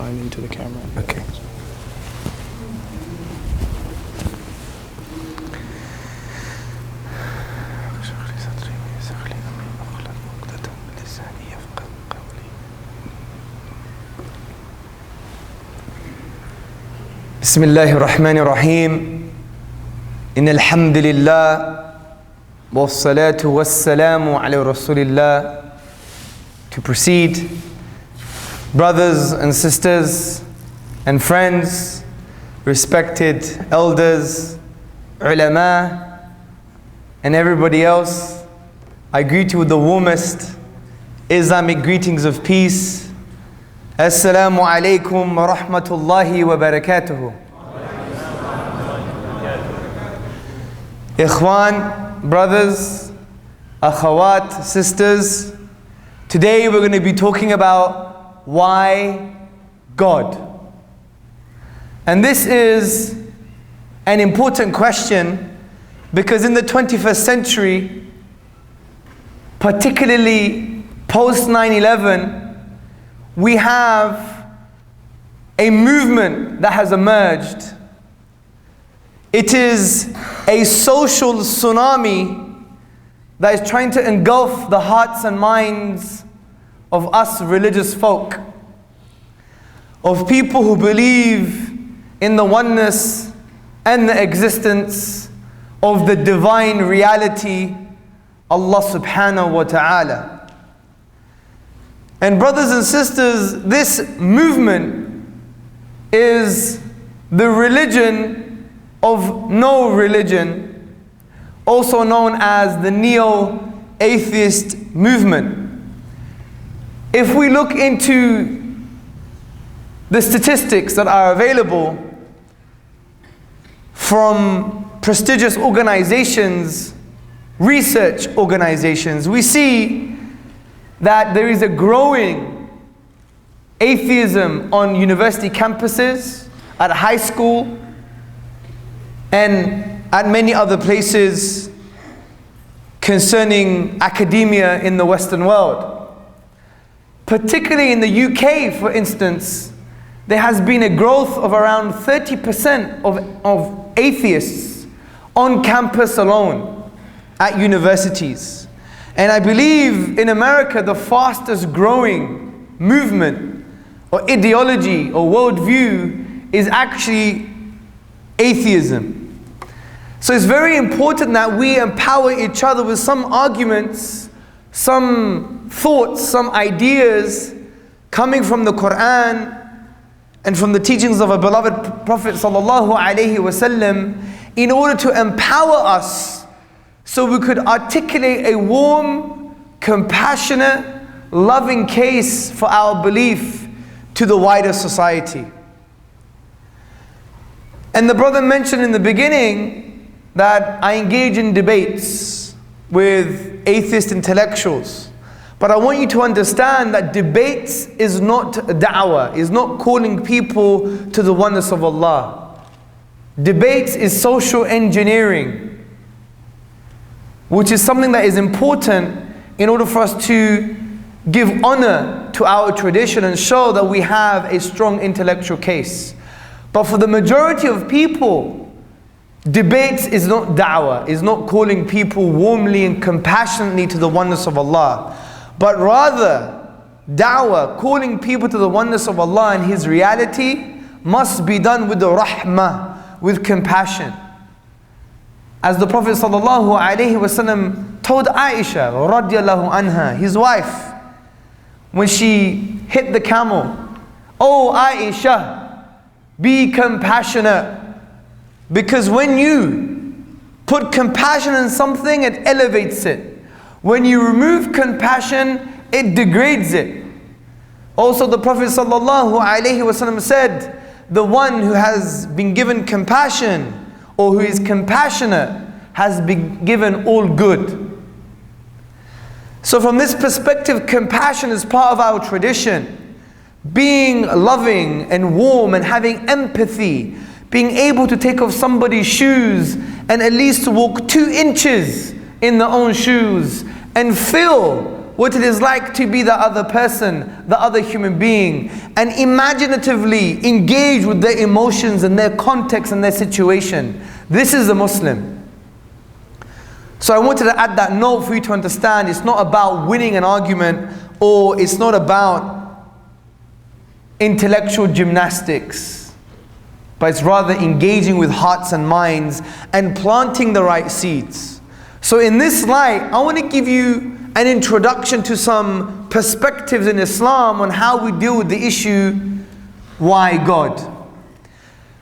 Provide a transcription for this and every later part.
line into the camera. Okay. بسم الله الرحمن الرحيم إن الحمد لله والصلاة والسلام على رسول الله. To proceed, brothers and sisters and friends, respected elders, ulama, and everybody else, I greet you with the warmest Islamic greetings of peace. Assalamu alaikum wa rahmatullahi wa barakatuhu. Ikhwan, brothers, akhawat, sisters, today we're going to be talking about why God. And this is an important question because in the 21st century, particularly post 9/11, we have a movement that has emerged. It is a social tsunami that is trying to engulf the hearts and minds of us religious folk, of people who believe in the oneness and the existence of the divine reality, Allah subhanahu wa ta'ala. And brothers and sisters, this movement is the religion of no religion, also known as the neo-atheist movement. If we look into the statistics that are available from prestigious organizations, research organizations, we see that there is a growing atheism on university campuses, at high school, and at many other places concerning academia in the Western world. Particularly in the UK, for instance, there has been a growth of around 30% of atheists on campus alone at universities. And I believe in America, the fastest growing movement or ideology or worldview is actually atheism. So it's very important that we empower each other with some arguments, some thoughts, some ideas coming from the Quran and from the teachings of our beloved Prophet sallallahu alaihi wasallam, in order to empower us so we could articulate a warm, compassionate, loving case for our belief to the wider society. And the brother mentioned in the beginning that I engage in debates with atheist intellectuals. But I want you to understand that debates is not da'wah, is not calling people to the oneness of Allah. Debates is social engineering, which is something that is important in order for us to give honor to our tradition and show that we have a strong intellectual case. But for the majority of people, debates is not da'wah, is not calling people warmly and compassionately to the oneness of Allah, but rather da'wah, calling people to the oneness of Allah and His reality, must be done with the rahmah, with compassion. As the Prophet ﷺ told Aisha radiallahu anha, his wife, when she hit the camel, "Oh Aisha, be compassionate, because when you put compassion in something, it elevates it. When you remove compassion, it degrades it." Also the Prophet ﷺ said, "The one who has been given compassion, or who is compassionate, has been given all good." So from this perspective, compassion is part of our tradition. Being loving and warm and having empathy, being able to take off somebody's shoes and at least walk 2 inches in their own shoes and feel what it is like to be the other person, the other human being, and imaginatively engage with their emotions and their context and their situation. This is a Muslim. So I wanted to add that note for you to understand it's not about winning an argument, or it's not about intellectual gymnastics, but it's rather engaging with hearts and minds and planting the right seeds. So in this light, I want to give you an introduction to some perspectives in Islam on how we deal with the issue, why God?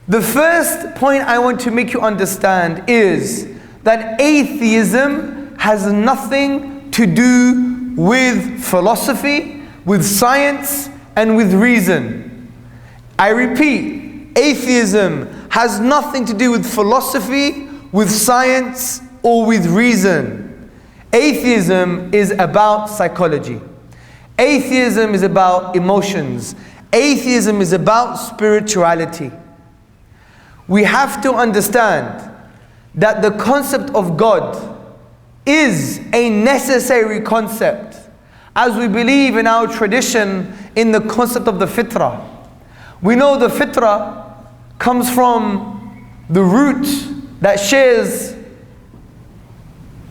The first point I want to make you understand is that atheism has nothing to do with philosophy, with science, and with reason. I repeat, atheism has nothing to do with philosophy, with science, or with reason. Atheism is about psychology. Atheism is about emotions. Atheism is about spirituality. We have to understand that the concept of God is a necessary concept, as we believe in our tradition in the concept of the fitrah. We know the fitrah comes from the root that shares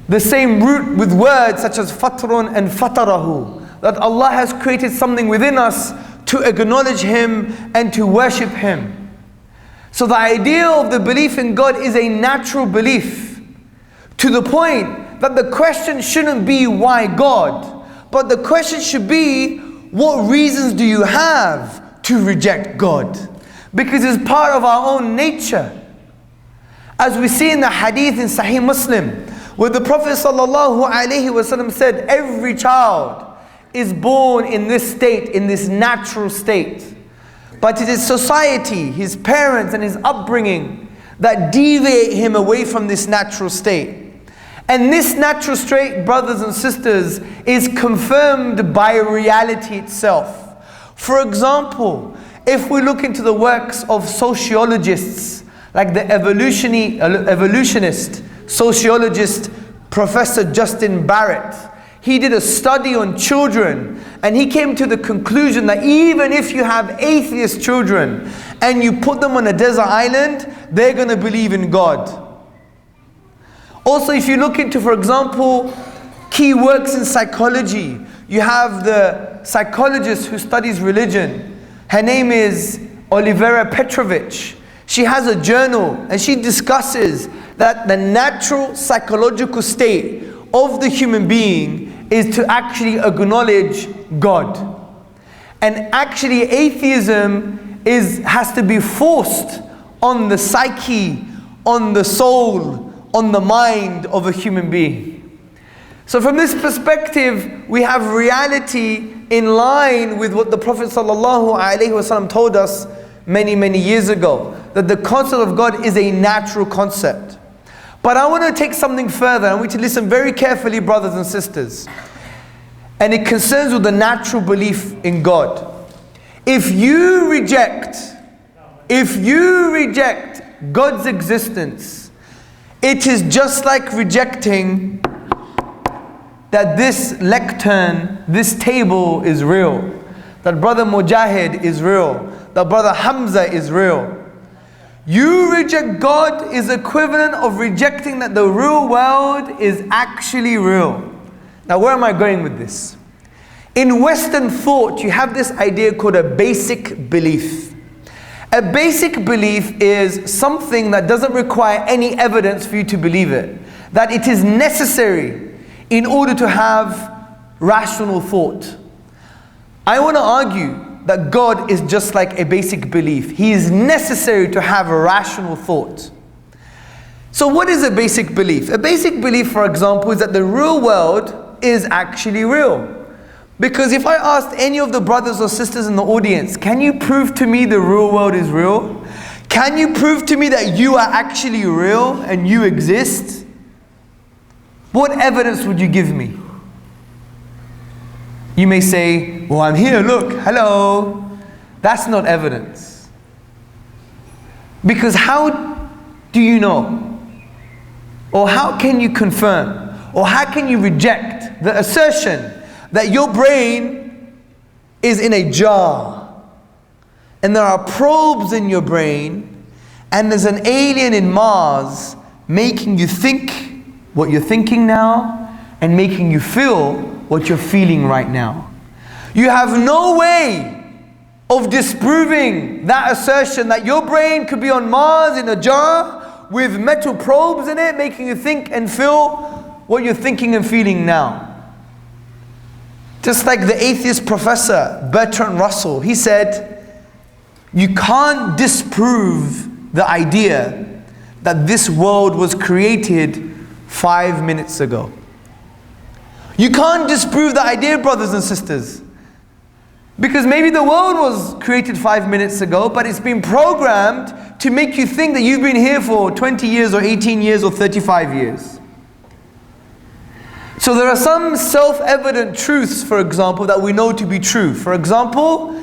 the same root with words such as fatrun and fatarahu, that Allah has created something within us to acknowledge Him and to worship Him. So the idea of the belief in God is a natural belief, to the point that the question shouldn't be why God, but the question should be, what reasons do you have to reject God? Because it's part of our own nature. As we see in the hadith in Sahih Muslim, where the Prophet ﷺ said, every child is born in this state, in this natural state. But it is society, his parents and his upbringing that deviate him away from this natural state. And this natural state, brothers and sisters, is confirmed by reality itself. For example, if we look into the works of sociologists, like the evolutionist sociologist Professor Justin Barrett, he did a study on children, and he came to the conclusion that even if you have atheist children and you put them on a desert island, they're going to believe in God. Also, if you look into, for example, key works in psychology, you have the psychologist who studies religion. Her name is Olivera Petrovich. She has a journal and she discusses that the natural psychological state of the human being is to actually acknowledge God. And actually atheism has to be forced on the psyche, on the soul, on the mind of a human being. So from this perspective, we have reality in line with what the Prophet ﷺ told us many years ago, that the concept of God is a natural concept. But I want to take something further. I want you to listen very carefully, brothers and sisters. And it concerns with the natural belief in God. If you reject God's existence, it is just like rejecting that this lectern, this table is real, that Brother Mujahid is real, that Brother Hamza is real. You reject God is equivalent of rejecting that the real world is actually real. Now, where am I going with this? In Western thought, you have this idea called a basic belief. A basic belief is something that doesn't require any evidence for you to believe it. That it is necessary in order to have rational thought. I want to argue that God is just like a basic belief. He is necessary to have a rational thought. So what is a basic belief? A basic belief, for example, is that the real world is actually real. Because if I asked any of the brothers or sisters in the audience, can you prove to me the real world is real? Can you prove to me that you are actually real and you exist? What evidence would you give me? You may say, well, I'm here, look, hello. That's not evidence. Because how do you know? Or how can you confirm? Or how can you reject the assertion that your brain is in a jar, and there are probes in your brain, and there's an alien in Mars making you think what you're thinking now, and making you feel what you're feeling right now. You have no way of disproving that assertion that your brain could be on Mars in a jar with metal probes in it, making you think and feel what you're thinking and feeling now. Just like the atheist professor Bertrand Russell, he said, you can't disprove the idea that this world was created 5 minutes ago. You can't disprove the idea, brothers and sisters. Because maybe the world was created 5 minutes ago, but it's been programmed to make you think that you've been here for 20 years or 18 years or 35 years. So there are some self-evident truths, for example, that we know to be true. For example,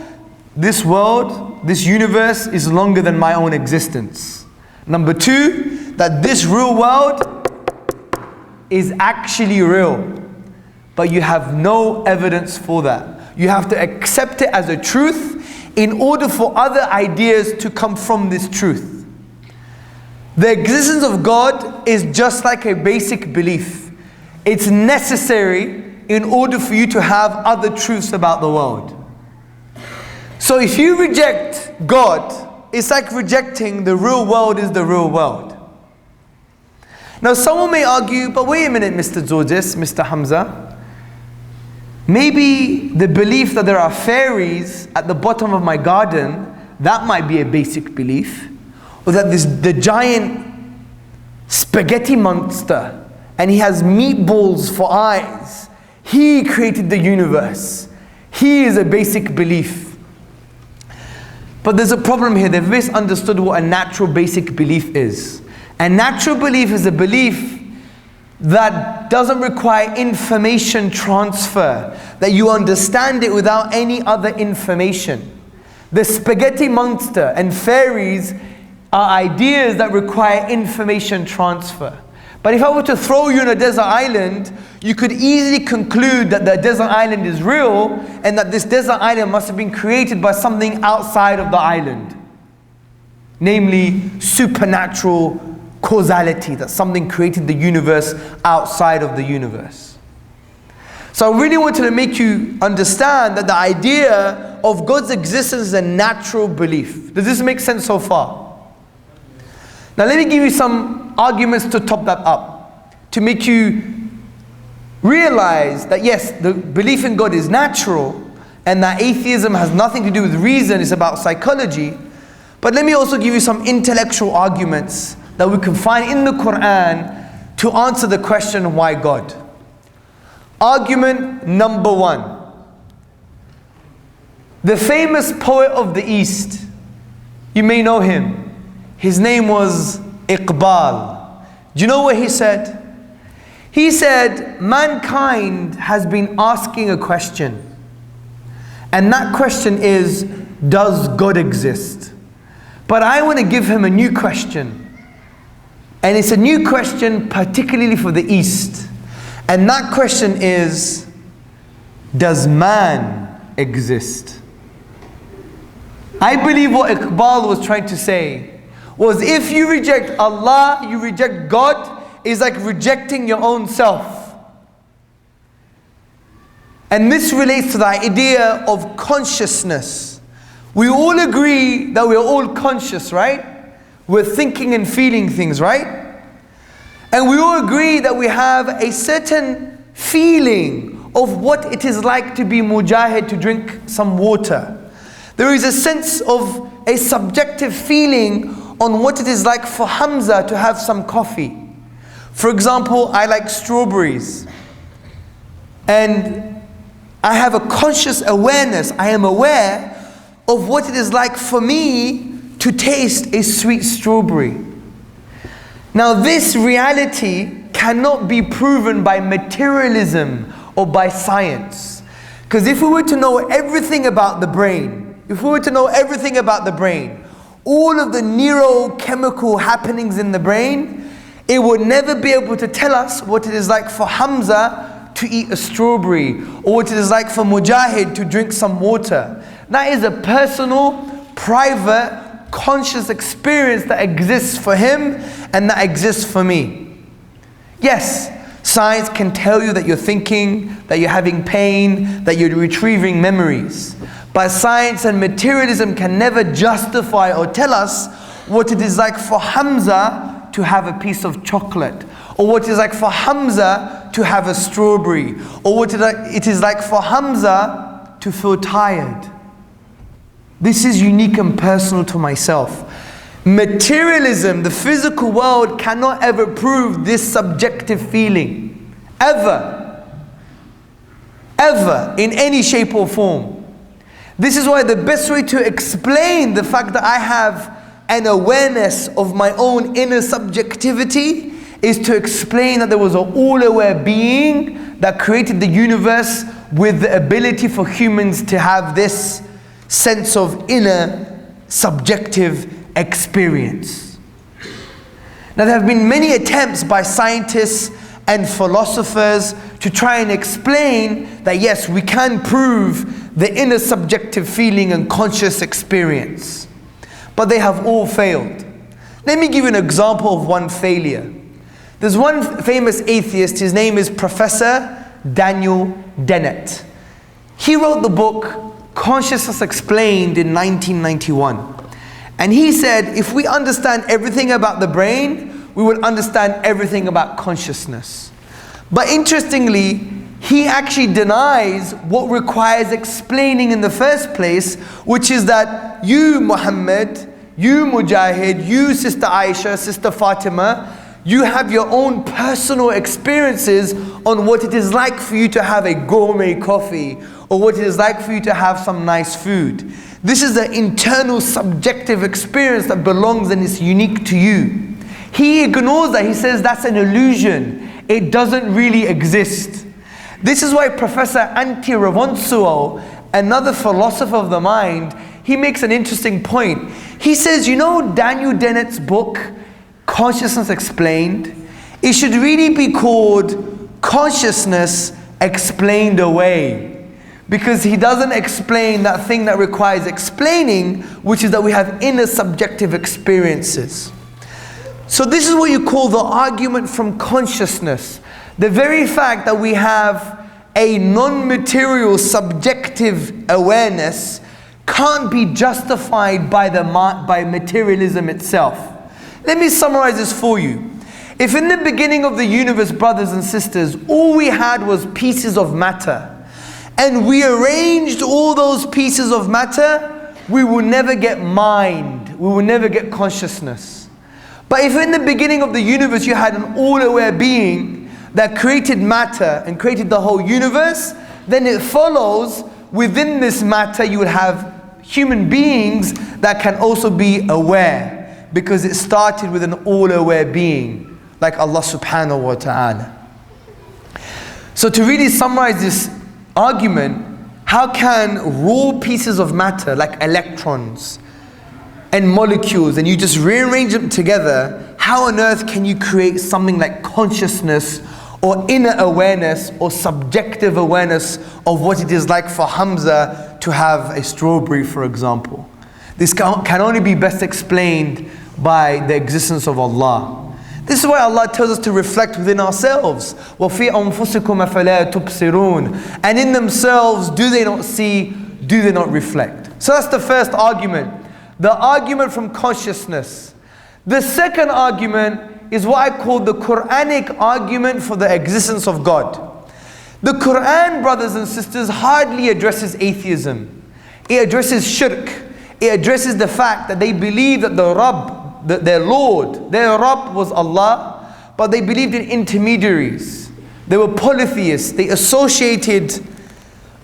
this world, this universe is longer than my own existence. Number two, that this real world is actually real. But you have no evidence for that. You have to accept it as a truth in order for other ideas to come from this truth. The existence of God is just like a basic belief. It's necessary in order for you to have other truths about the world. So if you reject God, it's like rejecting the real world is the real world. Now someone may argue, but wait a minute, Mr. Tzortzis, Mr. Hamza. Maybe the belief that there are fairies at the bottom of my garden, that might be a basic belief. Or that the giant spaghetti monster, and he has meatballs for eyes, he created the universe. He is a basic belief. But there's a problem here. They've misunderstood what a natural basic belief is. A natural belief is a belief that doesn't require information transfer, that you understand it without any other information. The spaghetti monster and fairies are ideas that require information transfer. But if I were to throw you on a desert island, you could easily conclude that the desert island is real and that this desert island must have been created by something outside of the island. Namely, supernatural causality, that something created the universe outside of the universe. So I really wanted to make you understand that the idea of God's existence is a natural belief. Does this make sense so far? Now let me give you some arguments to top that up, to make you realize that yes, the belief in God is natural and that atheism has nothing to do with reason, it's about psychology. But let me also give you some intellectual arguments that we can find in the Quran to answer the question, why God? Argument number one. The famous poet of the East, you may know him. His name was Iqbal. Do you know what he said? He said, mankind has been asking a question. And that question is, does God exist? But I want to give him a new question. And it's a new question particularly for the East. And that question is, does man exist? I believe what Iqbal was trying to say was, if you reject Allah, you reject God, is like rejecting your own self. And this relates to the idea of consciousness. We all agree that we're all conscious, right? We're thinking and feeling things, right? And we all agree that we have a certain feeling of what it is like to be mujahid, to drink some water. There is a sense of a subjective feeling on what it is like for Hamza to have some coffee. For example, I like strawberries. And I have a conscious awareness. I am aware of what it is like for me to taste a sweet strawberry. Now this reality cannot be proven by materialism or by science. Because if we were to know everything about the brain, all of the neurochemical happenings in the brain, it would never be able to tell us what it is like for Hamza to eat a strawberry, or what it is like for Mujahid to drink some water. That is a personal, private, conscious experience that exists for him and that exists for me. Yes, science can tell you that you're thinking, that you're having pain, that you're retrieving memories. But science and materialism can never justify or tell us what it is like for Hamza to have a piece of chocolate, or what it is like for Hamza to have a strawberry, or what it is like for Hamza to feel tired. This is unique and personal to myself. Materialism, the physical world, cannot ever prove this subjective feeling. Ever. Ever. In any shape or form. This is why the best way to explain the fact that I have an awareness of my own inner subjectivity is to explain that there was an all-aware being that created the universe with the ability for humans to have this sense of inner subjective experience. Now, there have been many attempts by scientists and philosophers to try and explain that yes, we can prove the inner subjective feeling and conscious experience, but they have all failed. Let me give you an example of one failure. There's one famous atheist, his name is Professor Daniel Dennett. He wrote the book Consciousness Explained in 1991. And he said, if we understand everything about the brain, we will understand everything about consciousness. But interestingly, he actually denies what requires explaining in the first place, which is that you, Muhammad, you, Mujahid, you, Sister Aisha, Sister Fatima, you have your own personal experiences on what it is like for you to have a gourmet coffee, or what it is like for you to have some nice food. This is an internal subjective experience that belongs and is unique to you. He ignores that. He says that's an illusion. It doesn't really exist. This is why Professor Antti Revonsuo, another philosopher of the mind, he makes an interesting point. He says, you know Daniel Dennett's book, Consciousness Explained? It should really be called Consciousness Explained Away. Because he doesn't explain that thing that requires explaining, which is that we have inner subjective experiences. So this is what you call the argument from consciousness. The very fact that we have a non-material subjective awareness can't be justified by materialism itself. Let me summarize this for you. If in the beginning of the universe, brothers and sisters, all we had was pieces of matter, and we arranged all those pieces of matter, we will never get mind, we will never get consciousness. But if in the beginning of the universe you had an all-aware being that created matter and created the whole universe, then it follows within this matter you will have human beings that can also be aware, because it started with an all-aware being like Allah subhanahu wa ta'ala. So to really summarize this argument, how can raw pieces of matter like electrons and molecules, and you just rearrange them together, how on earth can you create something like consciousness or inner awareness or subjective awareness of what it is like for Hamza to have a strawberry, for example? This can only be best explained by the existence of Allah. This is why Allah tells us to reflect within ourselves. وَفِي أَنفُسِكُمْ أَفَلَا تُبْصِرُونَ. And in themselves, do they not see, do they not reflect? So that's the first argument. The argument from consciousness. The second argument is what I call the Quranic argument for the existence of God. The Quran, brothers and sisters, hardly addresses atheism. It addresses shirk. It addresses the fact that they believe that the Rabb, their Lord, their Rabb was Allah, but they believed in intermediaries. They were polytheists. They associated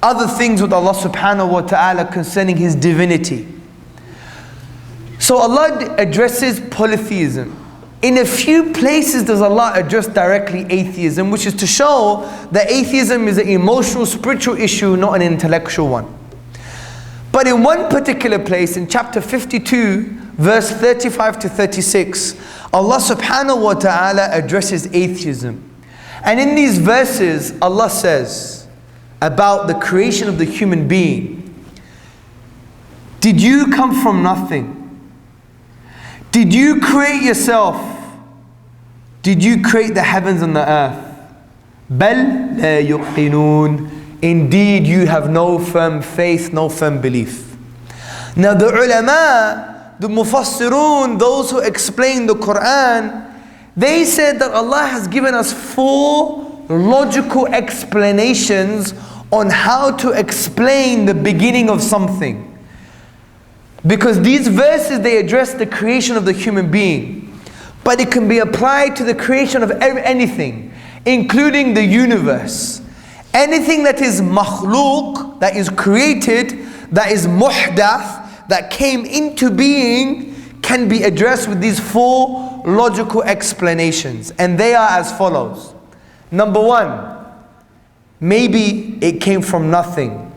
other things with Allah subhanahu wa ta'ala concerning His divinity. So Allah addresses polytheism. In a few places does Allah address directly atheism, which is to show that atheism is an emotional, spiritual issue, not an intellectual one. But in one particular place, in chapter 52, verse 35 to 36, Allah subhanahu wa ta'ala addresses atheism. And in these verses, Allah says about the creation of the human being, did you come from nothing? Did you create yourself? Did you create the heavens and the earth? بَلْ لَا يُقِنُونَ. Indeed, you have no firm faith, no firm belief. Now the ulama, the mufassirun, those who explain the Quran, they said that Allah has given us 4 logical explanations on how to explain the beginning of something. Because these verses, they address the creation of the human being, but it can be applied to the creation of anything, including the universe. Anything that is makhluk, that is created, that is muhdath, that came into being, can be addressed with these 4 logical explanations. And they are as follows. Number 1, maybe it came from nothing.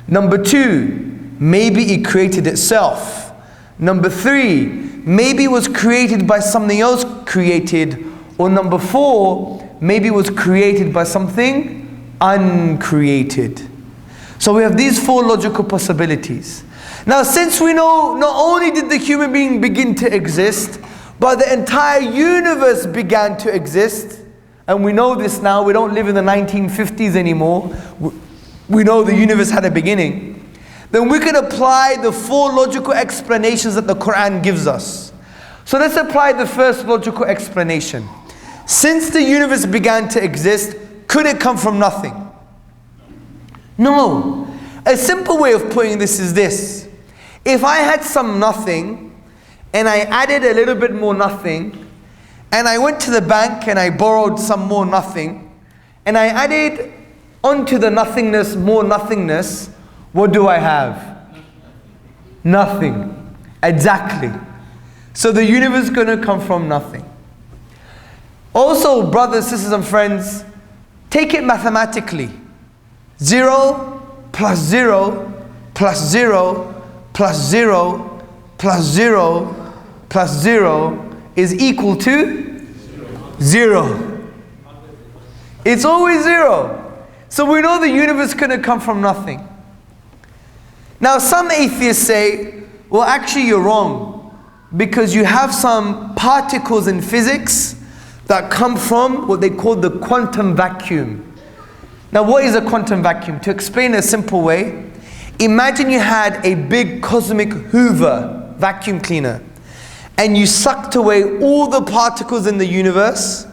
Number 2, maybe it created itself. Number 3, maybe it was created by something else created. Or number 4, maybe it was created by something uncreated. So we have these 4 logical possibilities. Now, since we know not only did the human being begin to exist, but the entire universe began to exist, and we know this now, we don't live in the 1950s anymore, we know the universe had a beginning, then we can apply the 4 logical explanations that the Quran gives us. So let's apply the first logical explanation. Since the universe began to exist, could it come from nothing? No. A simple way of putting this is this. If I had some nothing, and I added a little bit more nothing, and I went to the bank and I borrowed some more nothing, and I added onto the nothingness more nothingness, what do I have? Nothing. Exactly. So the universe is going to come from nothing. Also, brothers, sisters and friends, take it mathematically. 0 plus 0 plus 0 plus 0 plus 0 plus 0 is equal to 0. It's always 0. So we know the universe couldn't come from nothing. Now some atheists say, well, actually you're wrong, because you have some particles in physics that come from what they call the quantum vacuum. Now what is a quantum vacuum? To explain in a simple way, imagine you had a big cosmic Hoover vacuum cleaner, and you sucked away all the particles in the universe.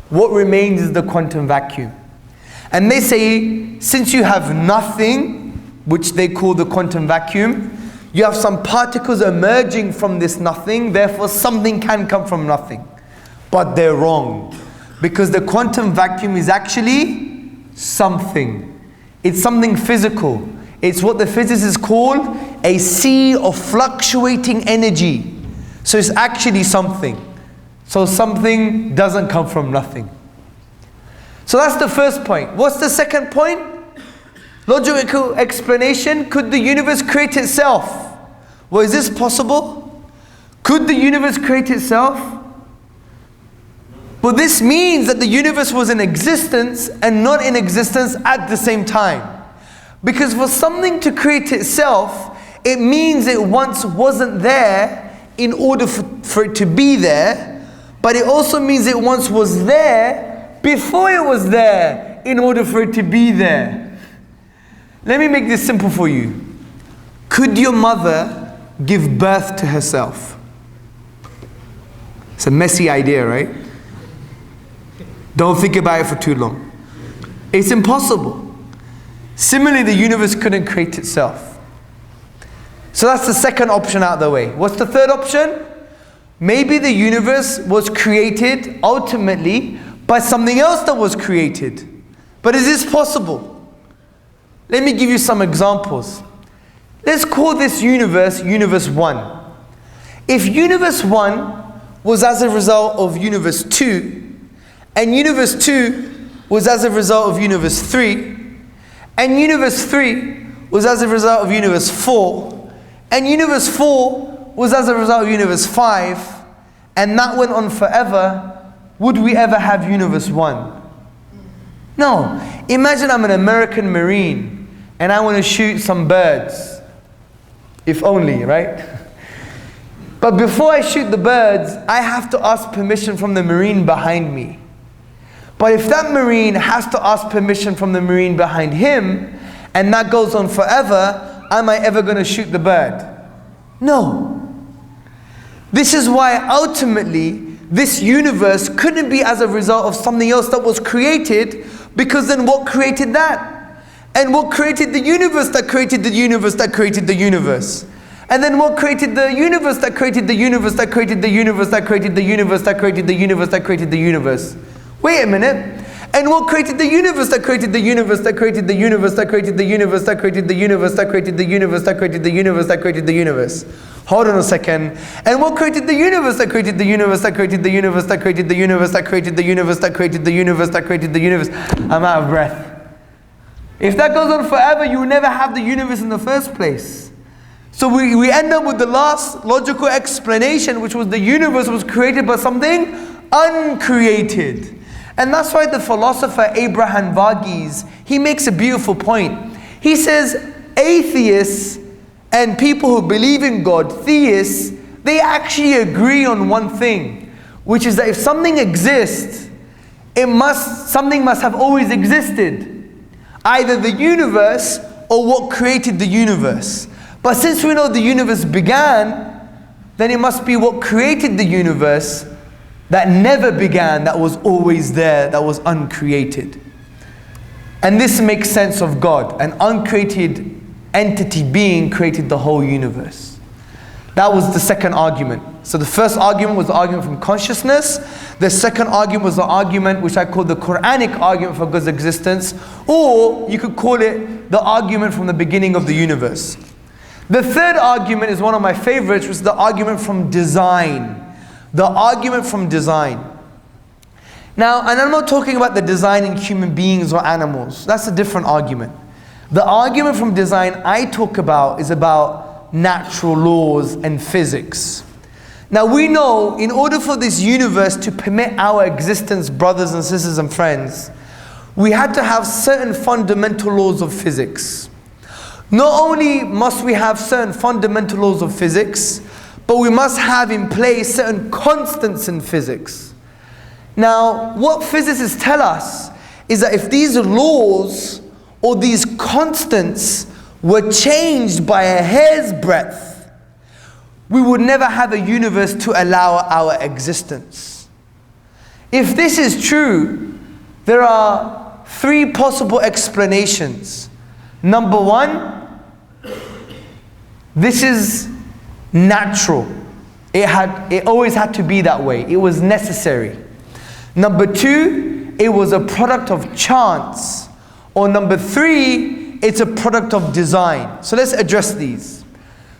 What remains is the quantum vacuum. And they say, since you have nothing, which they call the quantum vacuum, you have some particles emerging from this nothing, therefore something can come from nothing. But they're wrong, because the quantum vacuum is actually something. It's something physical. It's what the physicists call a sea of fluctuating energy. So it's actually something. So something doesn't come from nothing. So that's the first point. What's the second point? Logical explanation. Could the universe create itself? Well, is this possible? Could the universe create itself? Well, this means that the universe was in existence and not in existence at the same time. Because for something to create itself, it means it once wasn't there in order for it to be there, but it also means it once was there before it was there in order for it to be there. Let me make this simple for you. Could your mother give birth to herself? It's a messy idea, right? Don't think about it for too long. It's impossible. Similarly, the universe couldn't create itself. So that's the second option out of the way. What's the third option? Maybe the universe was created ultimately by something else that was created. But is this possible? Let me give you some examples. Let's call this universe, universe 1. If universe 1 was as a result of universe 2, and universe 2 was as a result of universe 3, and universe 3 was as a result of universe 4, and universe 4 was as a result of universe 5, and that went on forever, would we ever have universe 1? No. Imagine I'm an American Marine and I want to shoot some birds. If only, right? But before I shoot the birds, I have to ask permission from the Marine behind me. But if that Marine has to ask permission from the Marine behind him, and that goes on forever, am I ever going to shoot the bird? No. This is why ultimately this universe couldn't be as a result of something else that was created, because then what created that? And what created the universe that created the universe that created the universe? And then what created the universe that created the universe that created the universe that created the universe that created the universe that created the universe? Wait a minute. And what created the universe that created the universe that created the universe that created the universe that created the universe that created the universe that created the universe that created the universe? Hold on a second. And what created the universe that created the universe that created the universe that created the universe that created the universe that created the universe that created the universe? I'm out of breath. If that goes on forever, you will never have the universe in the first place. So we end up with the last logical explanation, which was the universe was created by something uncreated. And that's why the philosopher Abraham Varghese, he makes a beautiful point. He says atheists and people who believe in God, theists, they actually agree on one thing, which is that if something exists, something must have always existed. Either the universe or what created the universe. But since we know the universe began, then it must be what created the universe that never began, that was always there, that was uncreated. And this makes sense of God. An uncreated entity being created the whole universe. That was the second argument. So the first argument was the argument from consciousness. The second argument was the argument which I call the Quranic argument for God's existence, or you could call it the argument from the beginning of the universe. The third argument is one of my favorites, which is the argument from design. The argument from design. Now, and I'm not talking about the design in human beings or animals. That's a different argument. The argument from design I talk about is about natural laws and physics. Now we know in order for this universe to permit our existence, brothers and sisters and friends, we had to have certain fundamental laws of physics. Not only must we have certain fundamental laws of physics, but we must have in place certain constants in physics. Now, what physicists tell us is that if these laws or these constants were changed by a hair's breadth, we would never have a universe to allow our existence. If this is true, there are three possible explanations. Number one, this is natural. It always had to be that way. It was necessary. Number two, it was a product of chance. Or number three, it's a product of design. So let's address these.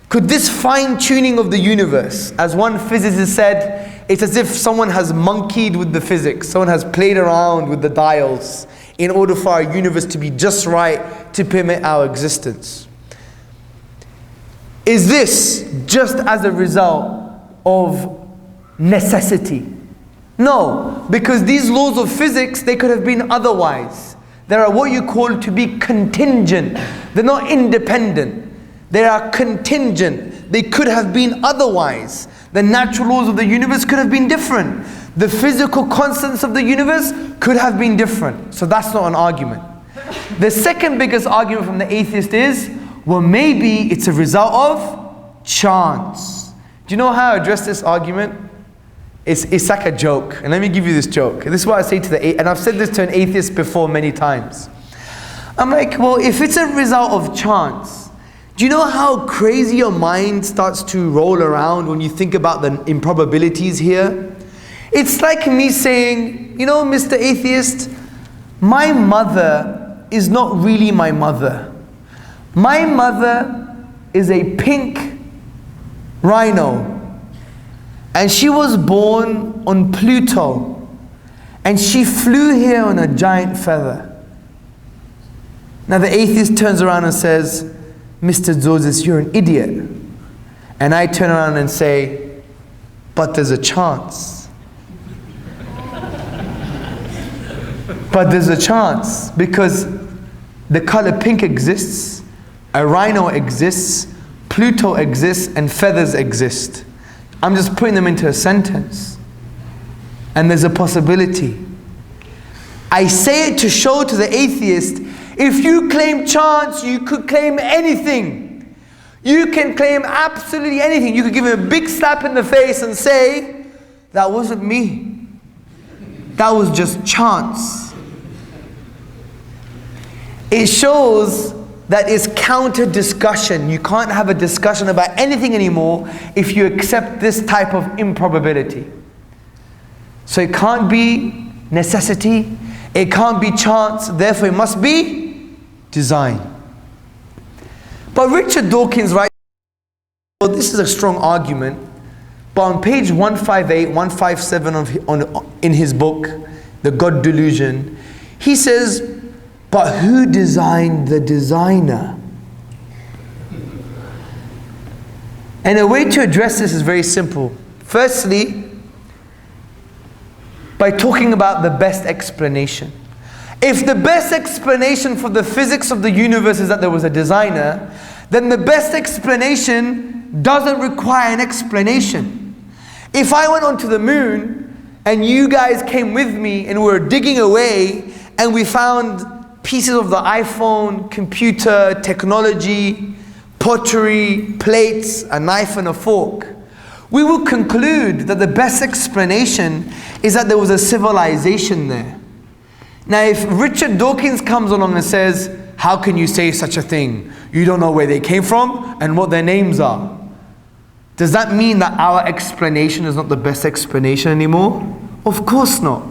Could this fine-tuning of the universe, as one physicist said, it's as if someone has monkeyed with the physics, someone has played around with the dials in order for our universe to be just right to permit our existence. Is this just as a result of necessity? No, because these laws of physics, they could have been otherwise. They are what you call to be contingent. They're not independent. They are contingent. They could have been otherwise. The natural laws of the universe could have been different. The physical constants of the universe could have been different. So that's not an argument. The second biggest argument from the atheist is, well, maybe it's a result of chance. Do you know how I address this argument? It's like a joke. And let me give you this joke. This is what I say to the atheist, and I've said this to an atheist before many times. I'm like, well, if it's a result of chance, do you know how crazy your mind starts to roll around when you think about the improbabilities here? It's like me saying, you know, Mr. Atheist, my mother is not really my mother. My mother is a pink rhino, and she was born on Pluto, and she flew here on a giant feather. Now the atheist turns around and says, Mr. Tzortzis, you're an idiot. And I turn around and say, but there's a chance. But there's a chance, because the color pink exists, a rhino exists, Pluto exists, and feathers exist. I'm just putting them into a sentence. And there's a possibility. I say it to show to the atheist, if you claim chance, you could claim anything. You can claim absolutely anything. You could give him a big slap in the face and say, that wasn't me. That was just chance. It shows that it's counter discussion. You can't have a discussion about anything anymore if you accept this type of improbability. So it can't be necessity, it can't be chance, therefore it must be design. But Richard Dawkins writes, well, this is a strong argument, but on page 158, 157 in his book, The God Delusion, he says, but who designed the designer? And a way to address this is very simple. Firstly, by talking about the best explanation. If the best explanation for the physics of the universe is that there was a designer, then the best explanation doesn't require an explanation. If I went onto the moon and you guys came with me and we were digging away and we found pieces of the iPhone, computer, technology, pottery, plates, a knife and a fork, we will conclude that the best explanation is that there was a civilization there. Now if Richard Dawkins comes along and says, how can you say such a thing? You don't know where they came from and what their names are. Does that mean that our explanation is not the best explanation anymore? Of course not.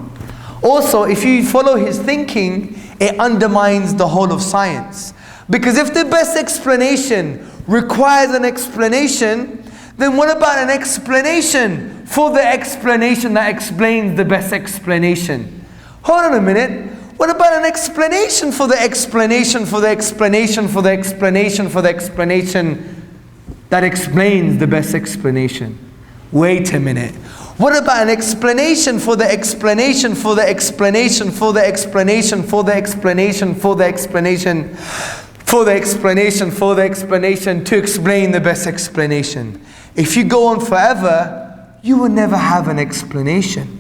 Also, if you follow his thinking, it undermines the whole of science. Because if the best explanation requires an explanation, then what about an explanation for the explanation that explains the best explanation? Hold on a minute. What about an explanation for the explanation for the explanation for the explanation for the explanation that explains the best explanation? Wait a minute. What about an explanation for the explanation for the explanation for the explanation for the explanation for the explanation for the explanation for the explanation to explain the best explanation? If you go on forever, you will never have an explanation.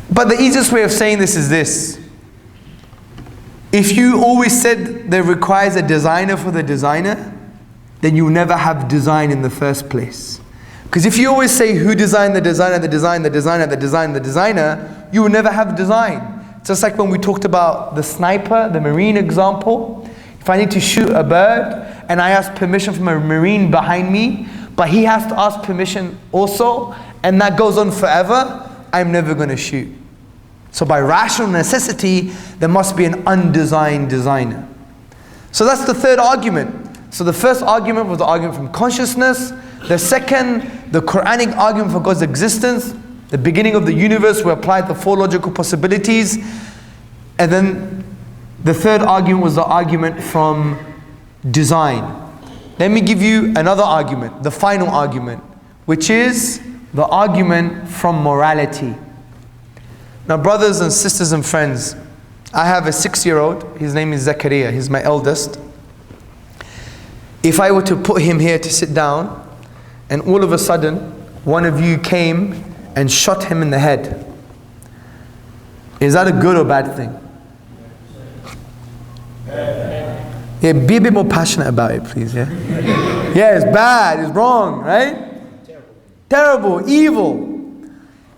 But the easiest way of saying this is this. If you always said there requires a designer for the designer, then you will never have design in the first place. Because if you always say who designed the designer, the design, the designer, the design, the designer, you will never have design. Just like when we talked about the sniper, the marine example. If I need to shoot a bird and I ask permission from a marine behind me, but he has to ask permission also, and that goes on forever, I'm never going to shoot. So by rational necessity, there must be an undesigned designer. So that's the third argument. So the first argument was the argument from consciousness. The second, the Quranic argument for God's existence. The beginning of the universe, we applied the four logical possibilities. And then the third argument was the argument from design. Let me give you another argument, the final argument, which is the argument from morality. Now brothers and sisters and friends, I have a 6-year-old, his name is Zakaria, he's my eldest. If I were to put him here to sit down, and all of a sudden, one of you came and shot him in the head, is that a good or bad thing? Yeah, be a bit more passionate about it, please, yeah? Yeah, it's bad, it's wrong, right? Terrible, evil.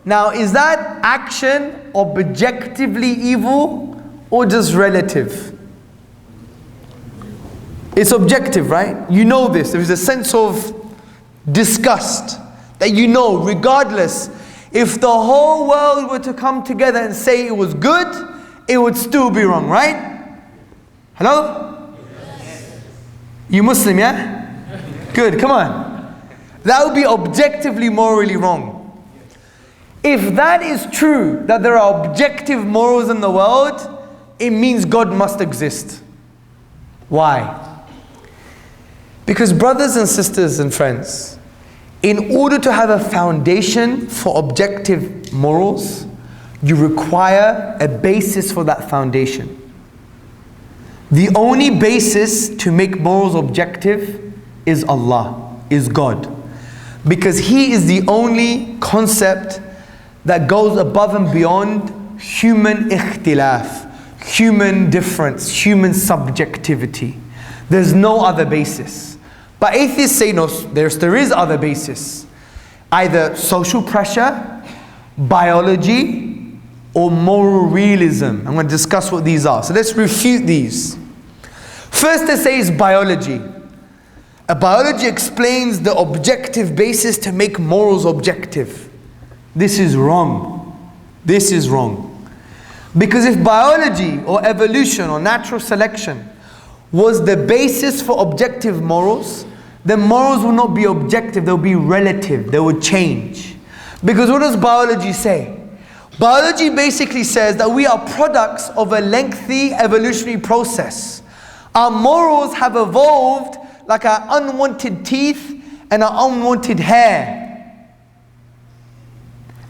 Now, is that action objectively evil or just relative? It's objective, right? You know this. There is a sense of disgust that you know, regardless, if the whole world were to come together and say it was good, it would still be wrong, right? Hello? Yes. You Muslim, yeah? Good, come on. That would be objectively morally wrong. If that is true, that there are objective morals in the world, it means God must exist. Why? Because brothers and sisters and friends, In order to have a foundation for objective morals, you require a basis for that foundation. The only basis to make morals objective is Allah, is God. Because He is the only concept that goes above and beyond human ikhtilaf, human difference, human subjectivity. There's no other basis. But atheists say no, there is other basis. Either social pressure, biology, or moral realism. I'm going to discuss what these are. So let's refute these. First, they say is biology. Biology explains the objective basis to make morals objective. This is wrong. This is wrong. Because if biology or evolution or natural selection was the basis for objective morals, then morals will not be objective, they'll be relative, they will change. Because what does biology say? Biology basically says that we are products of a lengthy evolutionary process. Our morals have evolved like our unwanted teeth and our unwanted hair.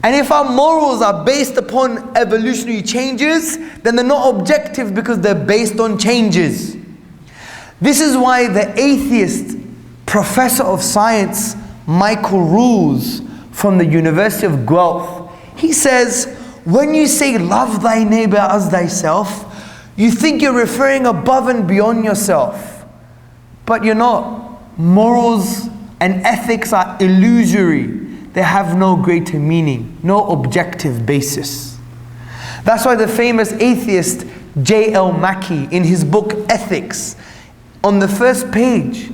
And if our morals are based upon evolutionary changes, then they're not objective because they're based on changes. This is why the atheist professor of science, Michael Rules, from the University of Guelph, he says, when you say love thy neighbor as thyself, you think you're referring above and beyond yourself. But you're not. Morals and ethics are illusory. They have no greater meaning, no objective basis. That's why the famous atheist J.L. Mackie, in his book Ethics, on the first page,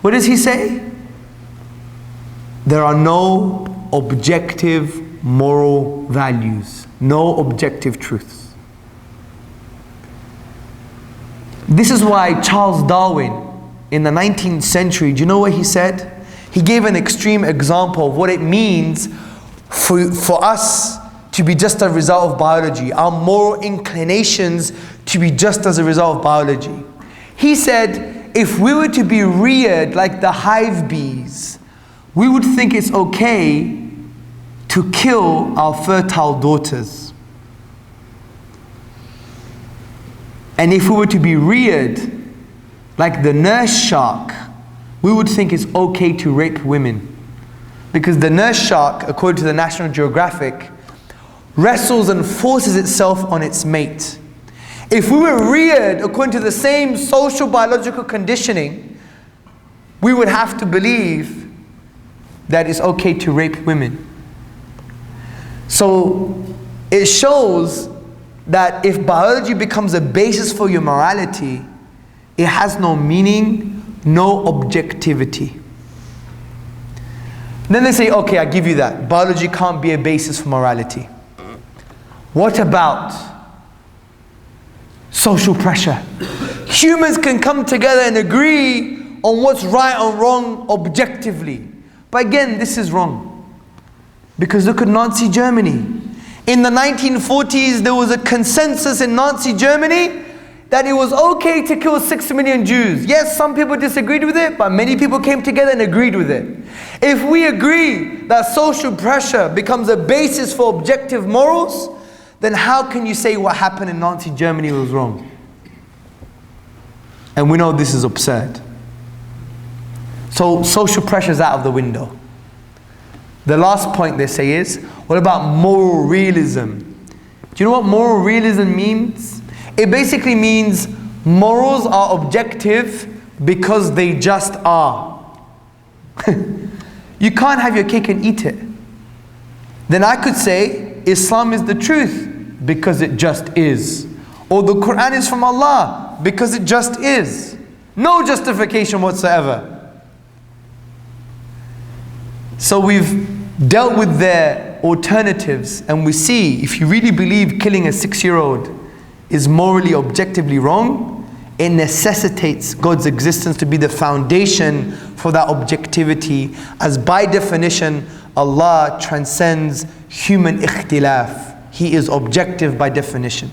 what does he say? There are no objective moral values, no objective truths. This is why Charles Darwin, in the 19th century, do you know what he said? He gave an extreme example of what it means for us to be just a result of biology, our moral inclinations to be just as a result of biology. He said, if we were to be reared like the hive bees, we would think it's okay to kill our fertile daughters. And if we were to be reared like the nurse shark, we would think it's okay to rape women. Because the nurse shark, according to the National Geographic, wrestles and forces itself on its mate. If we were reared according to the same social biological conditioning, we would have to believe that it's okay to rape women. So it shows that if biology becomes a basis for your morality, it has no meaning, no objectivity. Then they say, okay, I give you that. Biology can't be a basis for morality. What about social pressure? Humans can come together and agree on what's right or wrong objectively. But again, this is wrong. Because look at Nazi Germany. In the 1940s, there was a consensus in Nazi Germany that it was okay to kill 6 million Jews. Yes, some people disagreed with it, but many people came together and agreed with it. If we agree that social pressure becomes a basis for objective morals, then how can you say what happened in Nazi Germany was wrong? And we know this is absurd. So social pressure is out of the window. The last point they say is, what about moral realism? Do you know what moral realism means? It basically means morals are objective because they just are. You can't have your cake and eat it. Then I could say Islam is the truth because it just is. Or the Quran is from Allah because it just is. No justification whatsoever. So we've dealt with their alternatives, and we see if you really believe killing a 6-year-old is morally, objectively wrong, it necessitates God's existence to be the foundation for that objectivity, as by definition Allah transcends human ikhtilaf. He is objective by definition.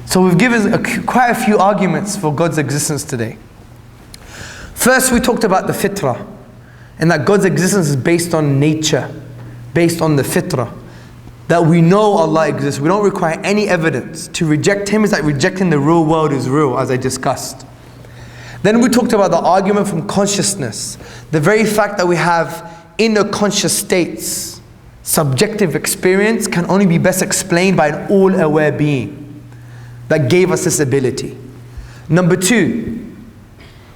So we've given quite a few arguments for God's existence today. First, we talked about the fitrah. and that God's existence is based on nature, based on the fitrah, that we know Allah exists. We don't require any evidence. To reject Him is like rejecting the real world is real, as I discussed. Then we talked about the argument from consciousness, the very fact that we have inner conscious states. Subjective experience can only be best explained by an all-aware being that gave us this ability. Number two,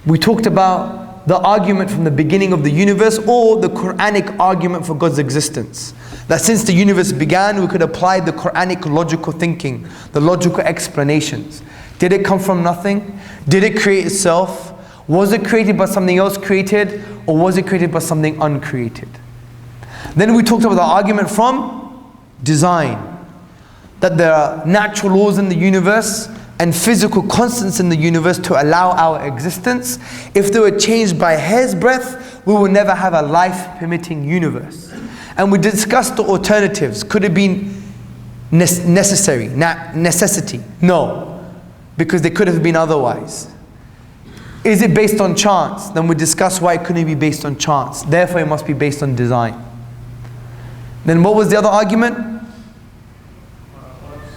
we talked about the argument from the beginning of the universe, or the Quranic argument for God's existence. That since the universe began, we could apply the Quranic logical thinking, the logical explanations. Did it come from nothing? Did it create itself? Was it created by something else created? Or was it created by something uncreated? Then we talked about the argument from design. That there are natural laws in the universe and physical constants in the universe to allow our existence. If they were changed by a hair's breadth, we will never have a life-permitting universe. And we discussed the alternatives. Could it be necessity? No, because they could have been otherwise. Is it based on chance? Then we discussed why it couldn't be based on chance. Therefore, it must be based on design. Then what was the other argument?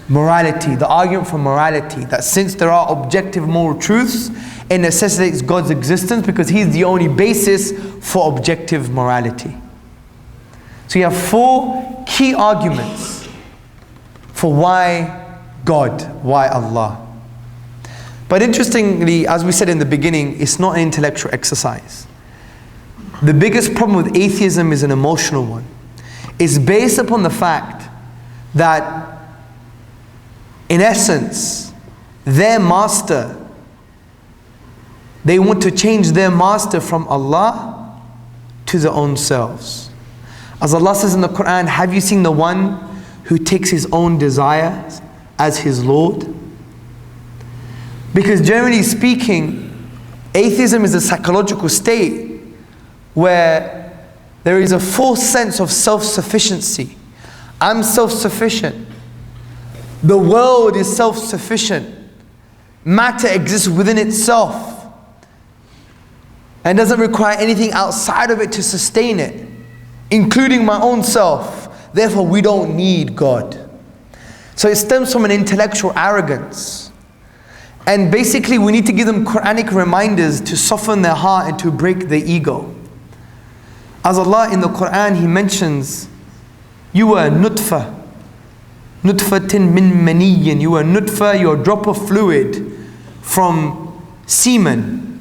Morality. The argument for morality. That since there are objective moral truths, it necessitates God's existence because He's the only basis for objective morality. So you have four key arguments for why God, why Allah. But interestingly, as we said in the beginning, it's not an intellectual exercise. The biggest problem with atheism is an emotional one. It's based upon the fact that, in essence, their master, they want to change their master from Allah to their own selves. As Allah says in the Quran, have you seen the one who takes his own desires as his Lord? Because generally speaking, atheism is a psychological state where there is a false sense of self-sufficiency. I'm self-sufficient. The world is self-sufficient. Matter exists within itself and doesn't require anything outside of it to sustain it, including my own self. Therefore, we don't need God. So it stems from an intellectual arrogance. And basically, we need to give them Quranic reminders to soften their heart and to break their ego. As Allah in the Quran, He mentions, you were nutfa. Nutfatin min maniyyin. You were nutfa, you are a drop of fluid from semen.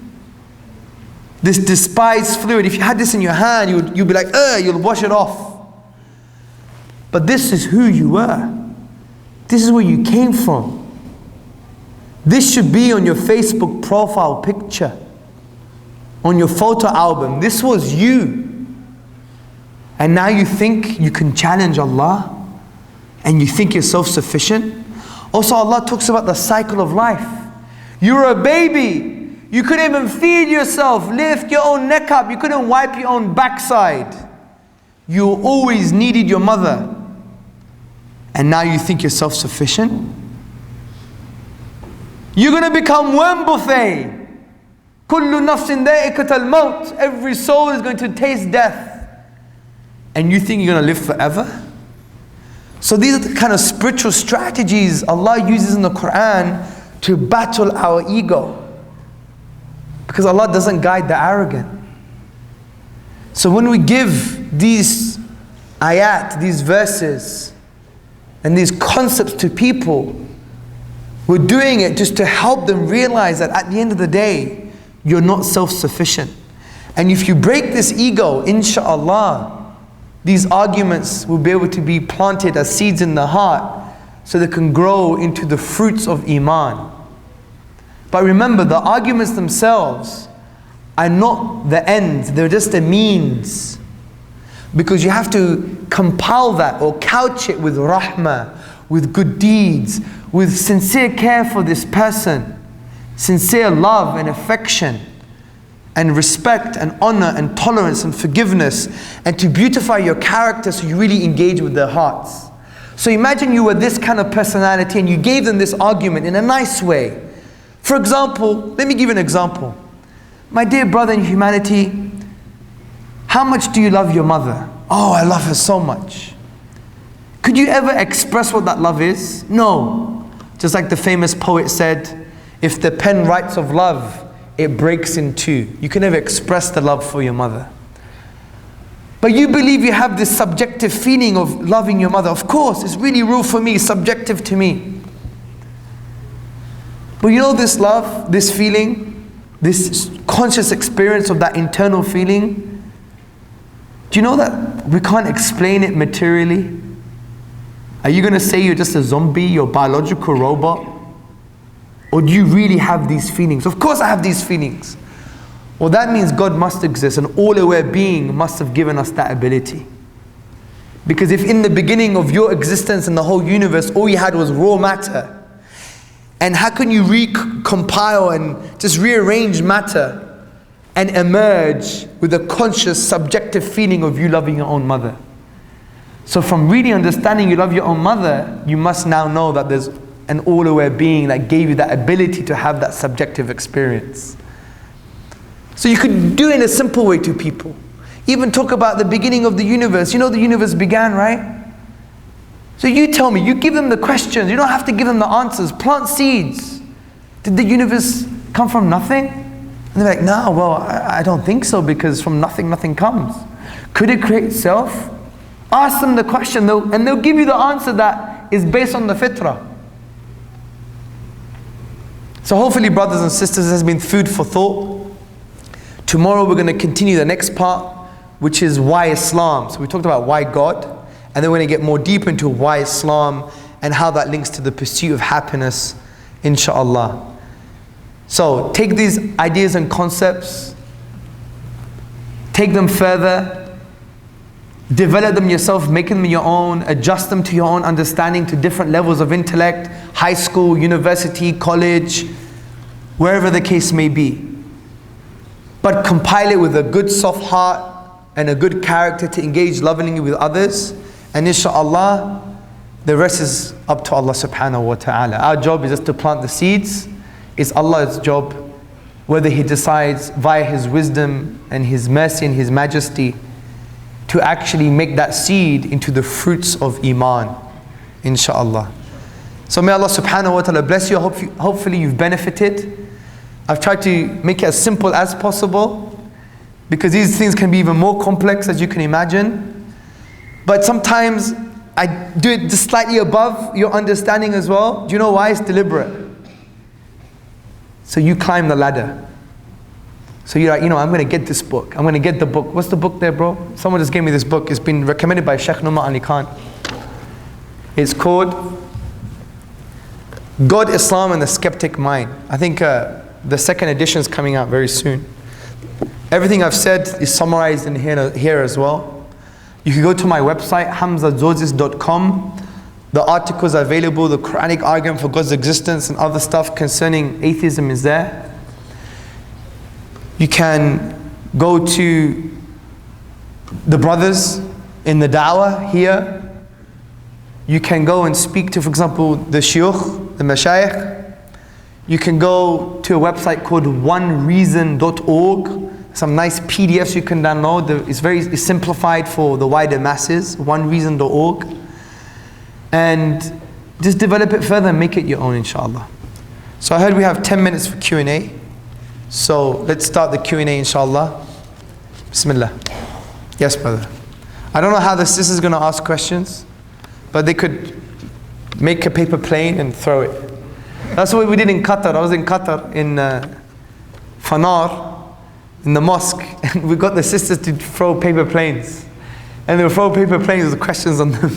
This despised fluid. If you had this in your hand, you'd be like, you'll wash it off. But this is who you were. This is where you came from. This should be on your Facebook profile picture, on your photo album. This was you. And now you think you can challenge Allah? And you think you're self-sufficient? Also, Allah talks about the cycle of life. You were a baby. You couldn't even feed yourself, lift your own neck up. You couldn't wipe your own backside. You always needed your mother. And now you think you're self-sufficient? You're going to become worm buffet. كُلُّ نَفْسٍ ذَائِقَةَ الْمَوْتِ. Every soul is going to taste death. And you think you're going to live forever? So these are the kind of spiritual strategies Allah uses in the Quran to battle our ego. Because Allah doesn't guide the arrogant. So when we give these ayat, these verses, and these concepts to people, we're doing it just to help them realize that at the end of the day, you're not self-sufficient. And if you break this ego, inshallah, these arguments will be able to be planted as seeds in the heart so they can grow into the fruits of Iman. But remember, the arguments themselves are not the end, they're just a means. Because you have to compile that or couch it with rahmah, with good deeds, with sincere care for this person, sincere love and affection, and respect and honor and tolerance and forgiveness, and to beautify your character so you really engage with their hearts. So imagine you were this kind of personality and you gave them this argument in a nice way. For example, let me give you an example. My dear brother in humanity, How much do you love your mother? Oh, I love her so much. Could you ever express what that love is? No. Just like the famous poet said, if the pen writes of love, it breaks in two. You can never express the love for your mother. But you believe you have this subjective feeling of loving your mother. Of course, it's really real for me, subjective to me. But you know this love, this feeling, this conscious experience of that internal feeling, do you know that we can't explain it materially? Are you going to say you're just a zombie, you're a biological robot? Or do you really have these feelings? Of course I have these feelings. Well, that means God must exist, an all-aware being must have given us that ability. Because if in the beginning of your existence in the whole universe, all you had was raw matter, and how can you recompile and just rearrange matter and emerge with a conscious, subjective feeling of you loving your own mother? So from really understanding you love your own mother, you must now know that there's an all-aware being that gave you that ability to have that subjective experience. So you could do it in a simple way to people. Even talk about the beginning of the universe. You know the universe began, right? So you tell me, you give them the questions. You don't have to give them the answers. Plant seeds. Did the universe come from nothing? And they're like, no, well, I don't think so, because from nothing, nothing comes. Could it create itself? Ask them the question, and they'll give you the answer that is based on the fitrah. So hopefully, brothers and sisters, this has been food for thought. Tomorrow we're going to continue the next part, which is why Islam. So we talked about why God, and then we're going to get more deep into why Islam and how that links to the pursuit of happiness, inshallah. So take these ideas and concepts, take them further, develop them yourself, make them your own, adjust them to your own understanding, to different levels of intellect, high school, university, college, wherever the case may be. But compile it with a good soft heart and a good character to engage lovingly with others. And inshallah, the rest is up to Allah subhanahu wa ta'ala. Our job is just to plant the seeds. It's Allah's job, whether He decides via His wisdom and His mercy and His majesty to actually make that seed into the fruits of Iman, inshallah. So may Allah subhanahu wa ta'ala bless you. Hopefully you've benefited. I've tried to make it as simple as possible, because these things can be even more complex, as you can imagine. But sometimes I do it just slightly above your understanding as well. Do you know why? It's deliberate. So you climb the ladder. So you're like, I'm going to get this book. I'm going to get the book. What's the book there, bro? Someone just gave me this book. It's been recommended by Sheikh Numan Ali Khan. It's called God, Islam and the Skeptic Mind. I think the second edition is coming out very soon. Everything I've said is summarized in here as well. You can go to my website, hamzatzortzis.com. The articles are available, the Quranic argument for God's existence and other stuff concerning atheism is there. You can go to the brothers in the Dawah here. You can go and speak to, for example, the shuyukh, the mashayikh. You can go to a website called onereason.org. Some nice PDFs you can download. It's simplified for the wider masses, onereason.org. And just develop it further and make it your own, inshallah. So I heard we have 10 minutes for Q&A. So let's start the Q&A, inshallah. Bismillah. Yes, brother. I don't know how the sister's going to ask questions, but they could make a paper plane and throw it. That's what we did in Qatar. I was in Qatar, in Fanar, in the mosque, and we got the sisters to throw paper planes. And they would throw paper planes with questions on them.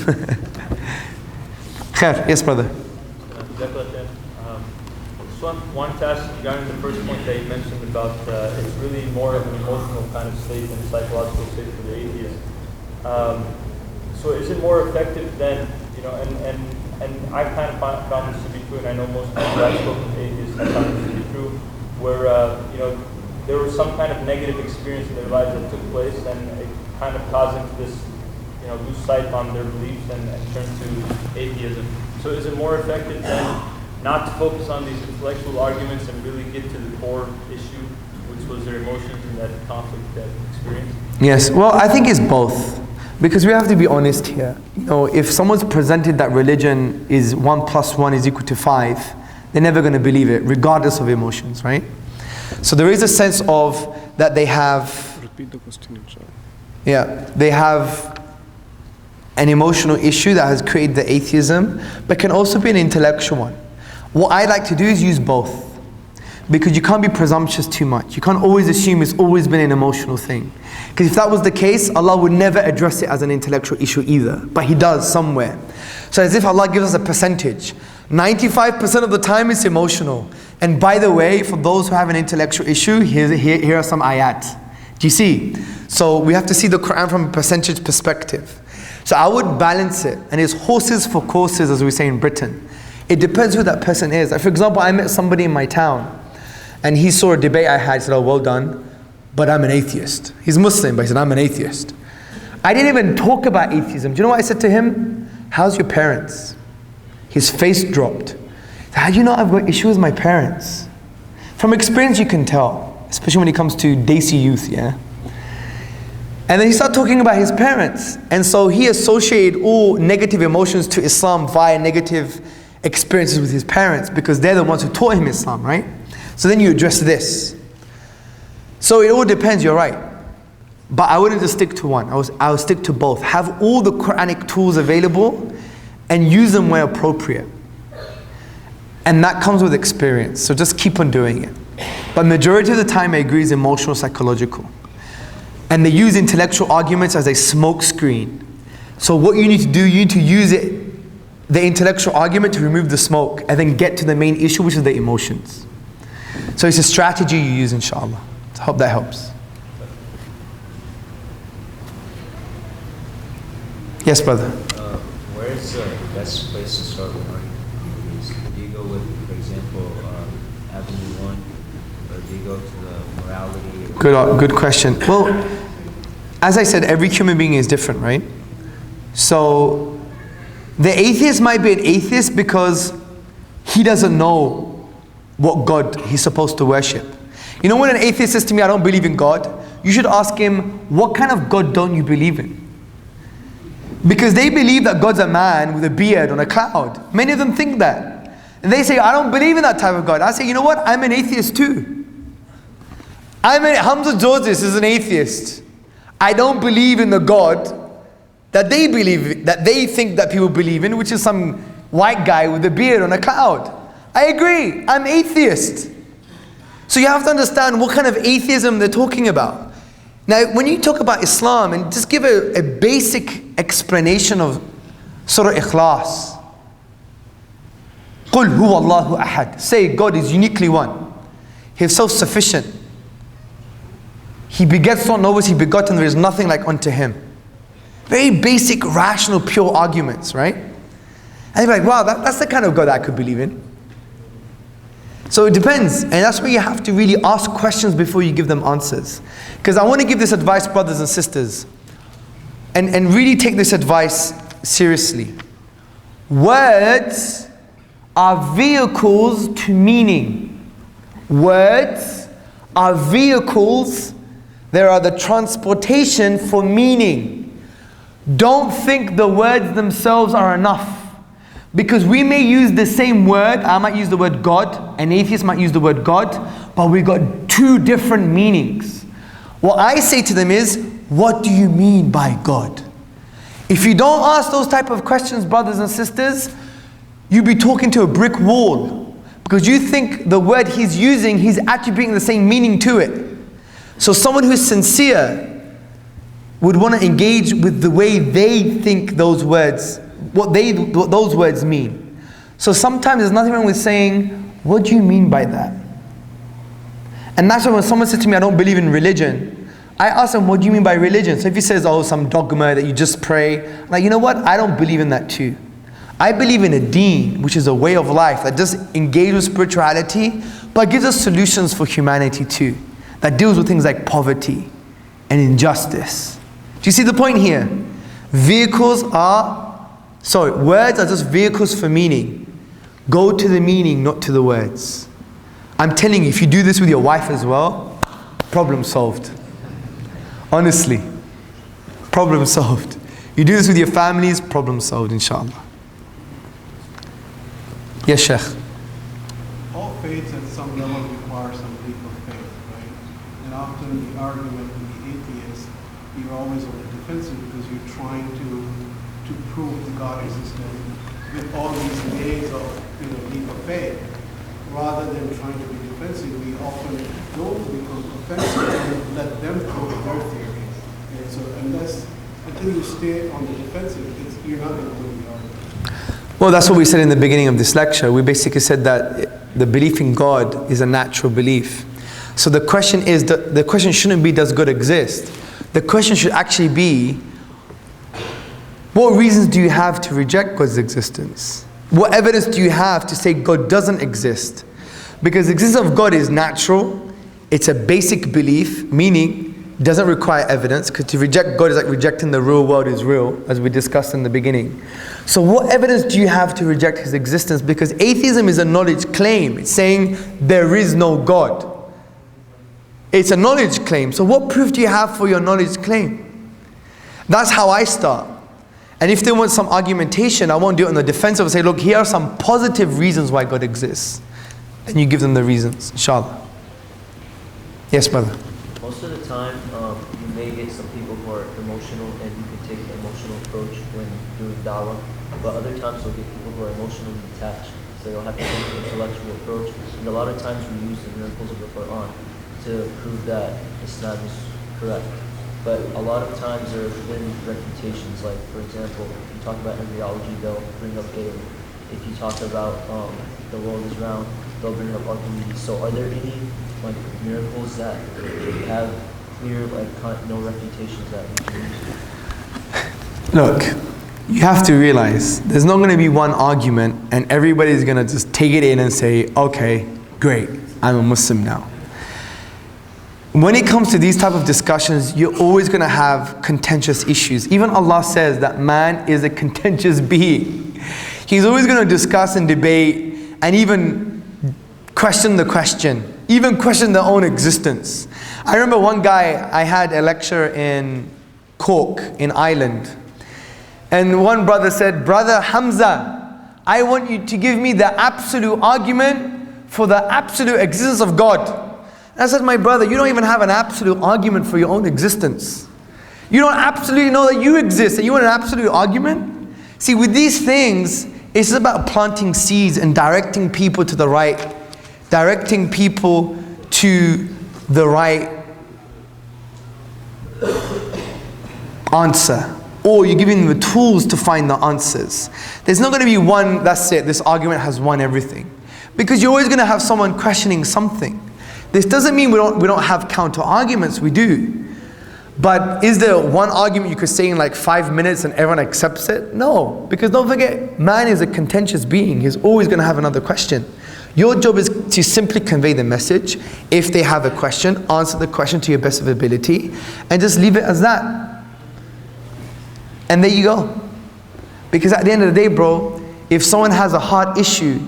Khair. Yes, brother. One task regarding the first point that you mentioned about it's really more of an emotional kind of state than a psychological state for the atheist. So is it more effective than, and I kind of found this to be true, and I know most people that I've spoken to atheists have found this to be true, where there was some kind of negative experience in their lives that took place, and it kind of caused them to this, lose sight on their beliefs and turn to atheism. So is it more effective than not to focus on these intellectual arguments and really get to the core issue, which Was there emotions in that conflict, that experience? Yes, well, I think it's both. Because we have to be honest here. You know, if someone's presented that religion is 1 + 1 = 5, they're never going to believe it, regardless of emotions, right? So there is a sense of that they have... Repeat the question, inshallah. Yeah, they have an emotional issue that has created the atheism, but can also be an intellectual one. What I like to do is use both. Because you can't be presumptuous too much. You can't always assume it's always been an emotional thing. Because if that was the case, Allah would never address it as an intellectual issue either. But He does somewhere. So as if Allah gives us a percentage. 95% of the time it's emotional. And by the way, for those who have an intellectual issue, here are some ayat. Do you see? So we have to see the Quran from a percentage perspective. So I would balance it. And it's horses for courses, as we say in Britain. It depends who that person is. Like for example, I met somebody in my town. And he saw a debate I had, he said, oh, well done, but I'm an atheist. He's Muslim, but he said, I'm an atheist. I didn't even talk about atheism. Do you know what I said to him? How's your parents? His face dropped. He said, how do you know I've got issues with my parents? From experience you can tell, especially when it comes to Desi youth, yeah? And then he started talking about his parents. And so he associated all negative emotions to Islam via negative experiences with his parents because they're the ones who taught him Islam, right? So then you address this. So it all depends, you're right. But I wouldn't just stick to one. I would stick to both. Have all the Quranic tools available and use them where appropriate. And that comes with experience. So just keep on doing it. But majority of the time I agree is emotional, psychological. And they use intellectual arguments as a smoke screen. So what you need to do, you need to use it, the intellectual argument to remove the smoke and then get to the main issue, which is the emotions. So it's a strategy you use, inshallah. I hope that helps. Yes, brother. Where is the best place to start with arguments? Do you go with, for example, Avenue 1, or do you go to the morality? Good question. Well, as I said, every human being is different, right? So the atheist might be an atheist because he doesn't know what God he's supposed to worship. You know when an atheist says to me, I don't believe in God, you should ask him, what kind of God don't you believe in? Because they believe that God's a man with a beard on a cloud. Many of them think that. And they say, I don't believe in that type of God. I say, you know what? I'm an atheist too. Hamza Tzortzis is an atheist. I don't believe in the God that they believe, that they think that people believe in, which is some white guy with a beard on a cloud. I agree, I'm atheist. So you have to understand what kind of atheism they're talking about. Now, when you talk about Islam, and just give a basic explanation of Surah Ikhlas. قُلْ هُوَ اللَّهُ أَحَدٌ. Say, God is uniquely one. He is self-sufficient. He begets not, nor was He begotten, there is nothing like unto Him. Very basic, rational, pure arguments, right? And you're like, wow, that's the kind of God I could believe in. So it depends, and that's where you have to really ask questions before you give them answers. Because I want to give this advice, brothers and sisters, and really take this advice seriously. Words are vehicles to meaning. Words are vehicles, they are the transportation for meaning. Don't think the words themselves are enough. Because we may use the same word, I might use the word God, an atheist might use the word God, but we got two different meanings. What I say to them is, what do you mean by God? If you don't ask those type of questions, brothers and sisters, you'll be talking to a brick wall. Because you think the word he's using, he's attributing the same meaning to it. So someone who's sincere would want to engage with the way they think those words, what those words mean. So sometimes there's nothing wrong with saying, what do you mean by that? And that's why when someone says to me, I don't believe in religion, I ask them, what do you mean by religion? So if he says, oh, some dogma that you just pray, I'm like, you know what? I don't believe in that too. I believe in a deen, which is a way of life that does engage with spirituality, but gives us solutions for humanity too, that deals with things like poverty and injustice. Do you see the point here? Words are just vehicles for meaning. Go to the meaning, not to the words. I'm telling you, if you do this with your wife as well, problem solved. Honestly, problem solved. You do this with your families, problem solved, inshallah. Yes, Sheikh. All faiths at some level require some leap of faith, right? And often the argument with the atheist, you're always on the defensive because you're trying to prove the God existence with all these days of leap of faith. Rather than trying to be defensive, we often don't become offensive and let them prove their theories. And so until you stay on the defensive, you're not going to win the argument. Well, that's what we said in the beginning of this lecture. We basically said that the belief in God is a natural belief. So the question is, the question shouldn't be, does God exist? The question should actually be, what reasons do you have to reject God's existence? What evidence do you have to say God doesn't exist? Because the existence of God is natural. It's a basic belief, meaning it doesn't require evidence, because to reject God is like rejecting the real world is real, as we discussed in the beginning. So what evidence do you have to reject His existence? Because atheism is a knowledge claim. It's saying there is no God. It's a knowledge claim. So what proof do you have for your knowledge claim? That's how I start. And if they want some argumentation, I won't do it on the defensive. I'll say, look, here are some positive reasons why God exists. And you give them the reasons, inshallah. Yes, brother. Most of the time, you may get some people who are emotional, and you can take an emotional approach when doing dawah. But other times, you'll get people who are emotionally detached. So you'll have to take an intellectual approach. And a lot of times, we use the miracles of the Quran to prove that Islam is correct. But a lot of times there have been refutations, like, for example, if you talk about embryology, they'll bring up Gaia. If you talk about the world is round, they'll bring up Archimedes. So are there any miracles that have clear, no refutations that we can use? Look, you have to realize there's not going to be one argument and everybody's going to just take it in and say, okay, great, I'm a Muslim now. When it comes to these type of discussions, you're always going to have contentious issues. Even Allah says that man is a contentious being. He's always going to discuss and debate and even question the question, even question their own existence. I remember one guy, I had a lecture in Cork in Ireland, and one brother said, Brother Hamza, I want you to give me the absolute argument for the absolute existence of God. And I said, my brother, you don't even have an absolute argument for your own existence. You don't absolutely know that you exist, and you want an absolute argument? See, with these things, it's about planting seeds and directing people to the right answer. Or you're giving them the tools to find the answers. There's not going to be one, that's it, this argument has won everything. Because you're always going to have someone questioning something. This doesn't mean we don't have counter arguments, we do. But is there one argument you could say in like 5 minutes and everyone accepts it? No, because don't forget, man is a contentious being. He's always going to have another question. Your job is to simply convey the message. If they have a question, answer the question to your best of ability, and just leave it as that. And there you go. Because at the end of the day, bro, if someone has a hard issue,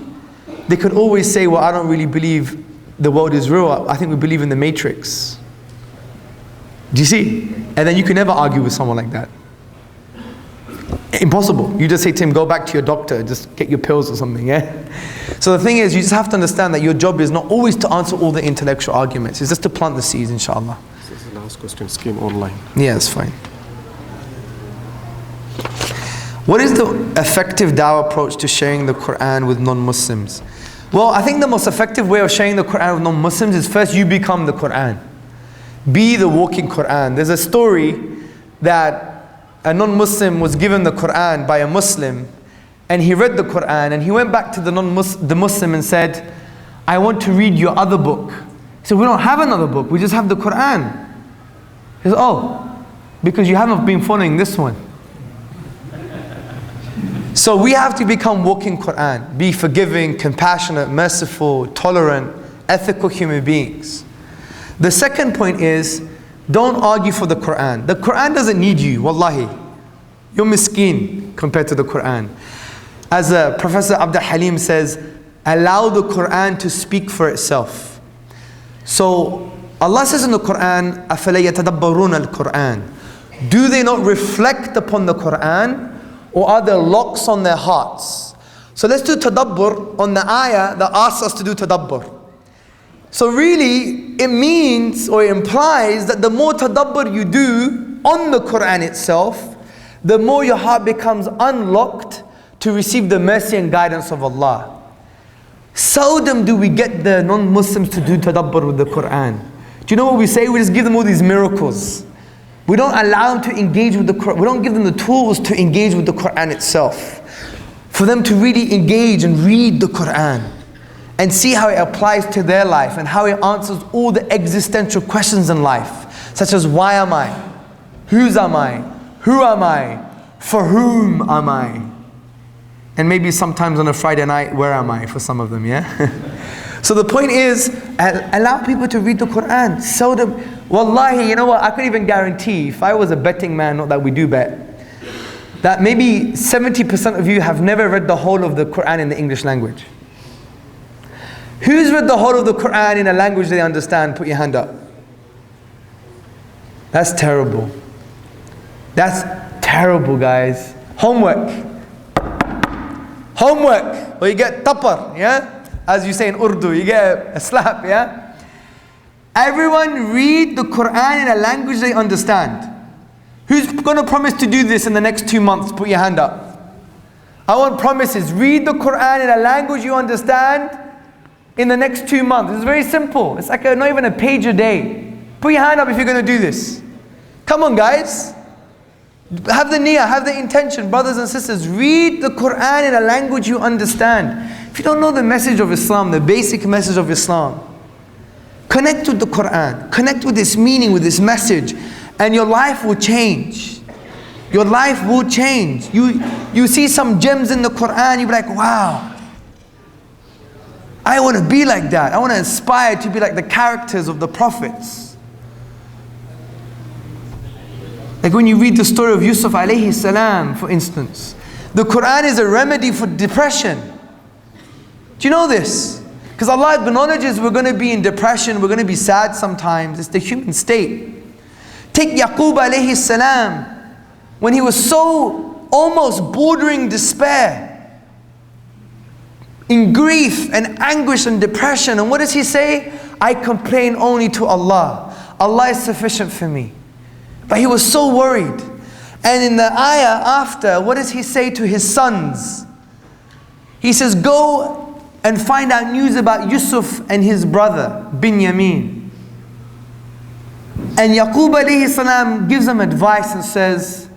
they could always say, well, I don't really believe the world is real. I think we believe in the Matrix. Do you see? And then you can never argue with someone like that. Impossible. You just say to him, go back to your doctor, just get your pills or something, yeah? So the thing is, you just have to understand that your job is not always to answer all the intellectual arguments. It's just to plant the seeds, inshallah. This is the last question, came online. Yeah, it's fine. What is the effective dawah approach to sharing the Quran with non-Muslims? Well, I think the most effective way of sharing the Quran with non-Muslims is first you become the Quran. Be the walking Quran. There's a story that a non-Muslim was given the Quran by a Muslim, and he read the Quran and he went back to the Muslim and said, I want to read your other book. He said, we don't have another book, we just have the Quran. He said, oh, because you haven't been following this one. So we have to become walking Quran. Be forgiving, compassionate, merciful, tolerant, ethical human beings. The second point is, don't argue for the Quran. The Quran doesn't need you, wallahi. You're miskeen compared to the Quran. As Professor Abdul Halim says, allow the Quran to speak for itself. So Allah says in the Quran, أَفَلَا يَتَدَبَّرُونَ الْقُرْآنِ. Do they not reflect upon the Quran, or are there locks on their hearts? So let's do tadabbur on the ayah that asks us to do tadabbur. So really, it means or it implies that the more tadabbur you do on the Quran itself, the more your heart becomes unlocked to receive the mercy and guidance of Allah. Seldom do we get the non-Muslims to do tadabbur with the Quran. Do you know what we say? We just give them all these miracles. We don't allow them to engage with the Quran. We don't give them the tools to engage with the Quran itself. For them to really engage and read the Quran and see how it applies to their life and how it answers all the existential questions in life, such as why am I? Whose am I? Who am I? For whom am I? And maybe sometimes on a Friday night, where am I for some of them, yeah? So the point is, allow people to read the Quran. Seldom, wallahi, you know what, I could even guarantee, if I was a betting man, not that we do bet, that maybe 70% of you have never read the whole of the Quran in the English language. Who's read the whole of the Quran in a language they understand? Put your hand up. That's terrible. That's terrible, guys. Homework. Homework. Or you get tapar, yeah? As you say in Urdu, you get a slap, yeah? Everyone read the Quran in a language they understand. Who's going to promise to do this in the next 2 months? Put your hand up. I want promises. Read the Quran in a language you understand in the next 2 months. It's very simple. It's like not even a page a day. Put your hand up if you're going to do this. Come on, guys. Have the niyyah, have the intention. Brothers and sisters, read the Quran in a language you understand. If you don't know the message of Islam, the basic message of Islam, connect with the Quran. Connect with this meaning, with this message, and your life will change. Your life will change. You see some gems in the Quran, you'll be like, wow, I want to be like that. I want to aspire to be like the characters of the prophets. Like when you read the story of Yusuf alayhi salam, for instance. The Quran is a remedy for depression. Do you know this? Because Allah acknowledges we're going to be in depression, we're going to be sad sometimes. It's the human state. Take Yaqub alayhi salam, when he was so almost bordering despair, in grief and anguish and depression. And what does he say? I complain only to Allah. Allah is sufficient for me. But he was so worried. And in the ayah after, what does he say to his sons? He says, go and find out news about Yusuf and his brother, Binyamin. And Yaqub alayhi salam gives them advice and says,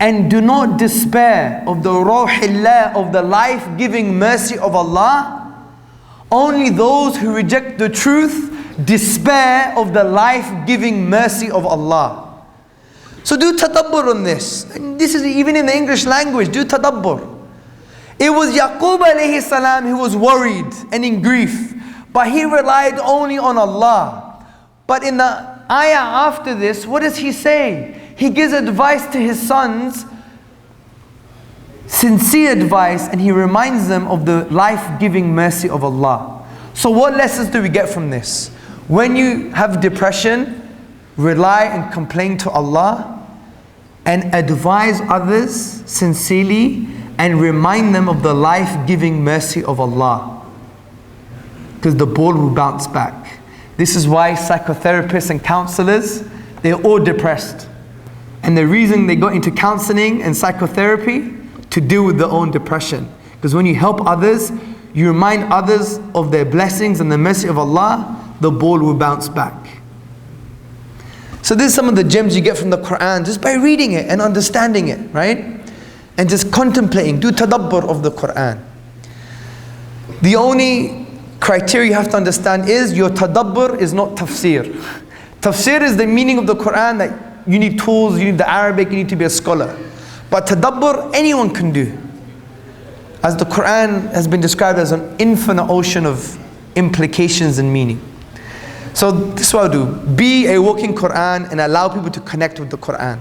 and do not despair of the ruhillah, of the life-giving mercy of Allah. Only those who reject the truth despair of the life-giving mercy of Allah. So do tadabbur on this. And this is even in the English language, do tadabbur. It was Yaqub alayhi salam who was worried and in grief, but he relied only on Allah. But in the ayah after this, what does he say? He gives advice to his sons, sincere advice, and he reminds them of the life-giving mercy of Allah. So what lessons do we get from this? When you have depression, rely and complain to Allah and advise others sincerely and remind them of the life-giving mercy of Allah, because the ball will bounce back. This is why psychotherapists and counselors, they're all depressed. And the reason they got into counseling and psychotherapy, to deal with their own depression. Because when you help others, you remind others of their blessings and the mercy of Allah, the ball will bounce back. So this is some of the gems you get from the Quran just by reading it and understanding it, right? And just contemplating, do tadabbur of the Quran. The only criteria you have to understand is your tadabbur is not tafsir. Tafsir is the meaning of the Quran that you need tools, you need the Arabic, you need to be a scholar. But tadabbur, anyone can do. As the Quran has been described as an infinite ocean of implications and meaning. So this is what I do. Be a walking Quran and allow people to connect with the Quran.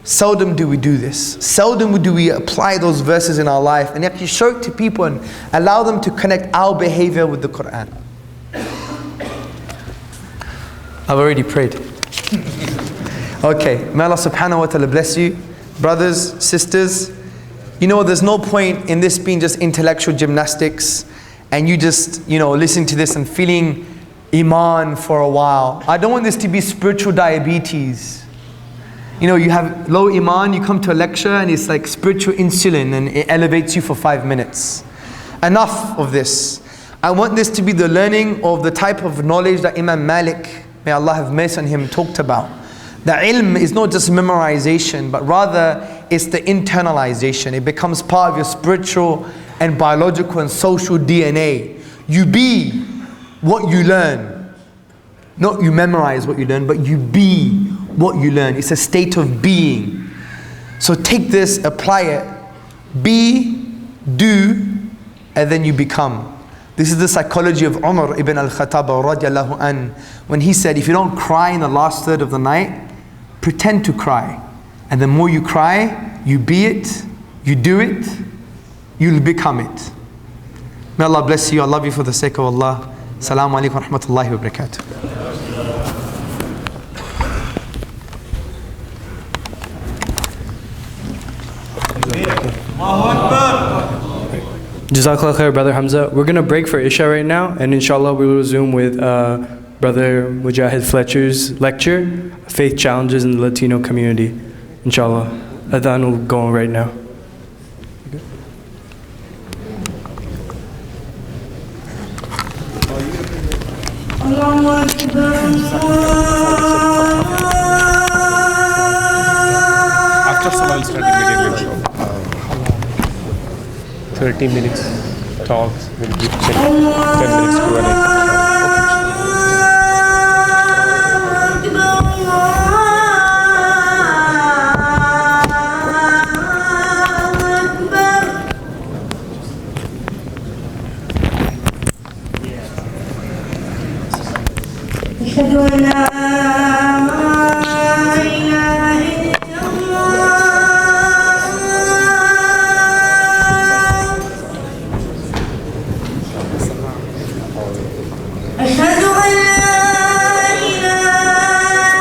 Seldom do we do this. Seldom do we apply those verses in our life and actually show it to people and allow them to connect our behavior with the Quran. I've already prayed. Okay, may Allah subhanahu wa ta'ala bless you. Brothers, sisters, you know, there's no point in this being just intellectual gymnastics and you just, you know, listening to this and feeling iman for a while. I don't want this to be spiritual diabetes. You know, you have low iman, you come to a lecture and it's like spiritual insulin and it elevates you for 5 minutes. Enough of this. I want this to be the learning of the type of knowledge that Imam Malik, may Allah have mercy on him, talked about. The ilm is not just memorization, but rather it's the internalization. It becomes part of your spiritual and biological and social DNA. You be what you learn. Not you memorize what you learn, but you be what you learn. It's a state of being. So take this, apply it. Be, do, and then you become. This is the psychology of Umar ibn al-Khattab radiallahu an, when he said, if you don't cry in the last third of the night, pretend to cry. And the more you cry, you be it, you do it, you'll become it. May Allah bless you. I love you for the sake of Allah. Assalamu alaikum wa rahmatullahi wa barakatuh. Jazakallah khair, Brother Hamza. We're going to break for Isha right now, and inshallah we will resume with Brother Mujahid Fletcher's lecture, Faith Challenges in the Latino Community. Inshallah. Adhan will go on right now. After Salah, will start immediately. 30 minutes talks, will give 10 minutes Q&A.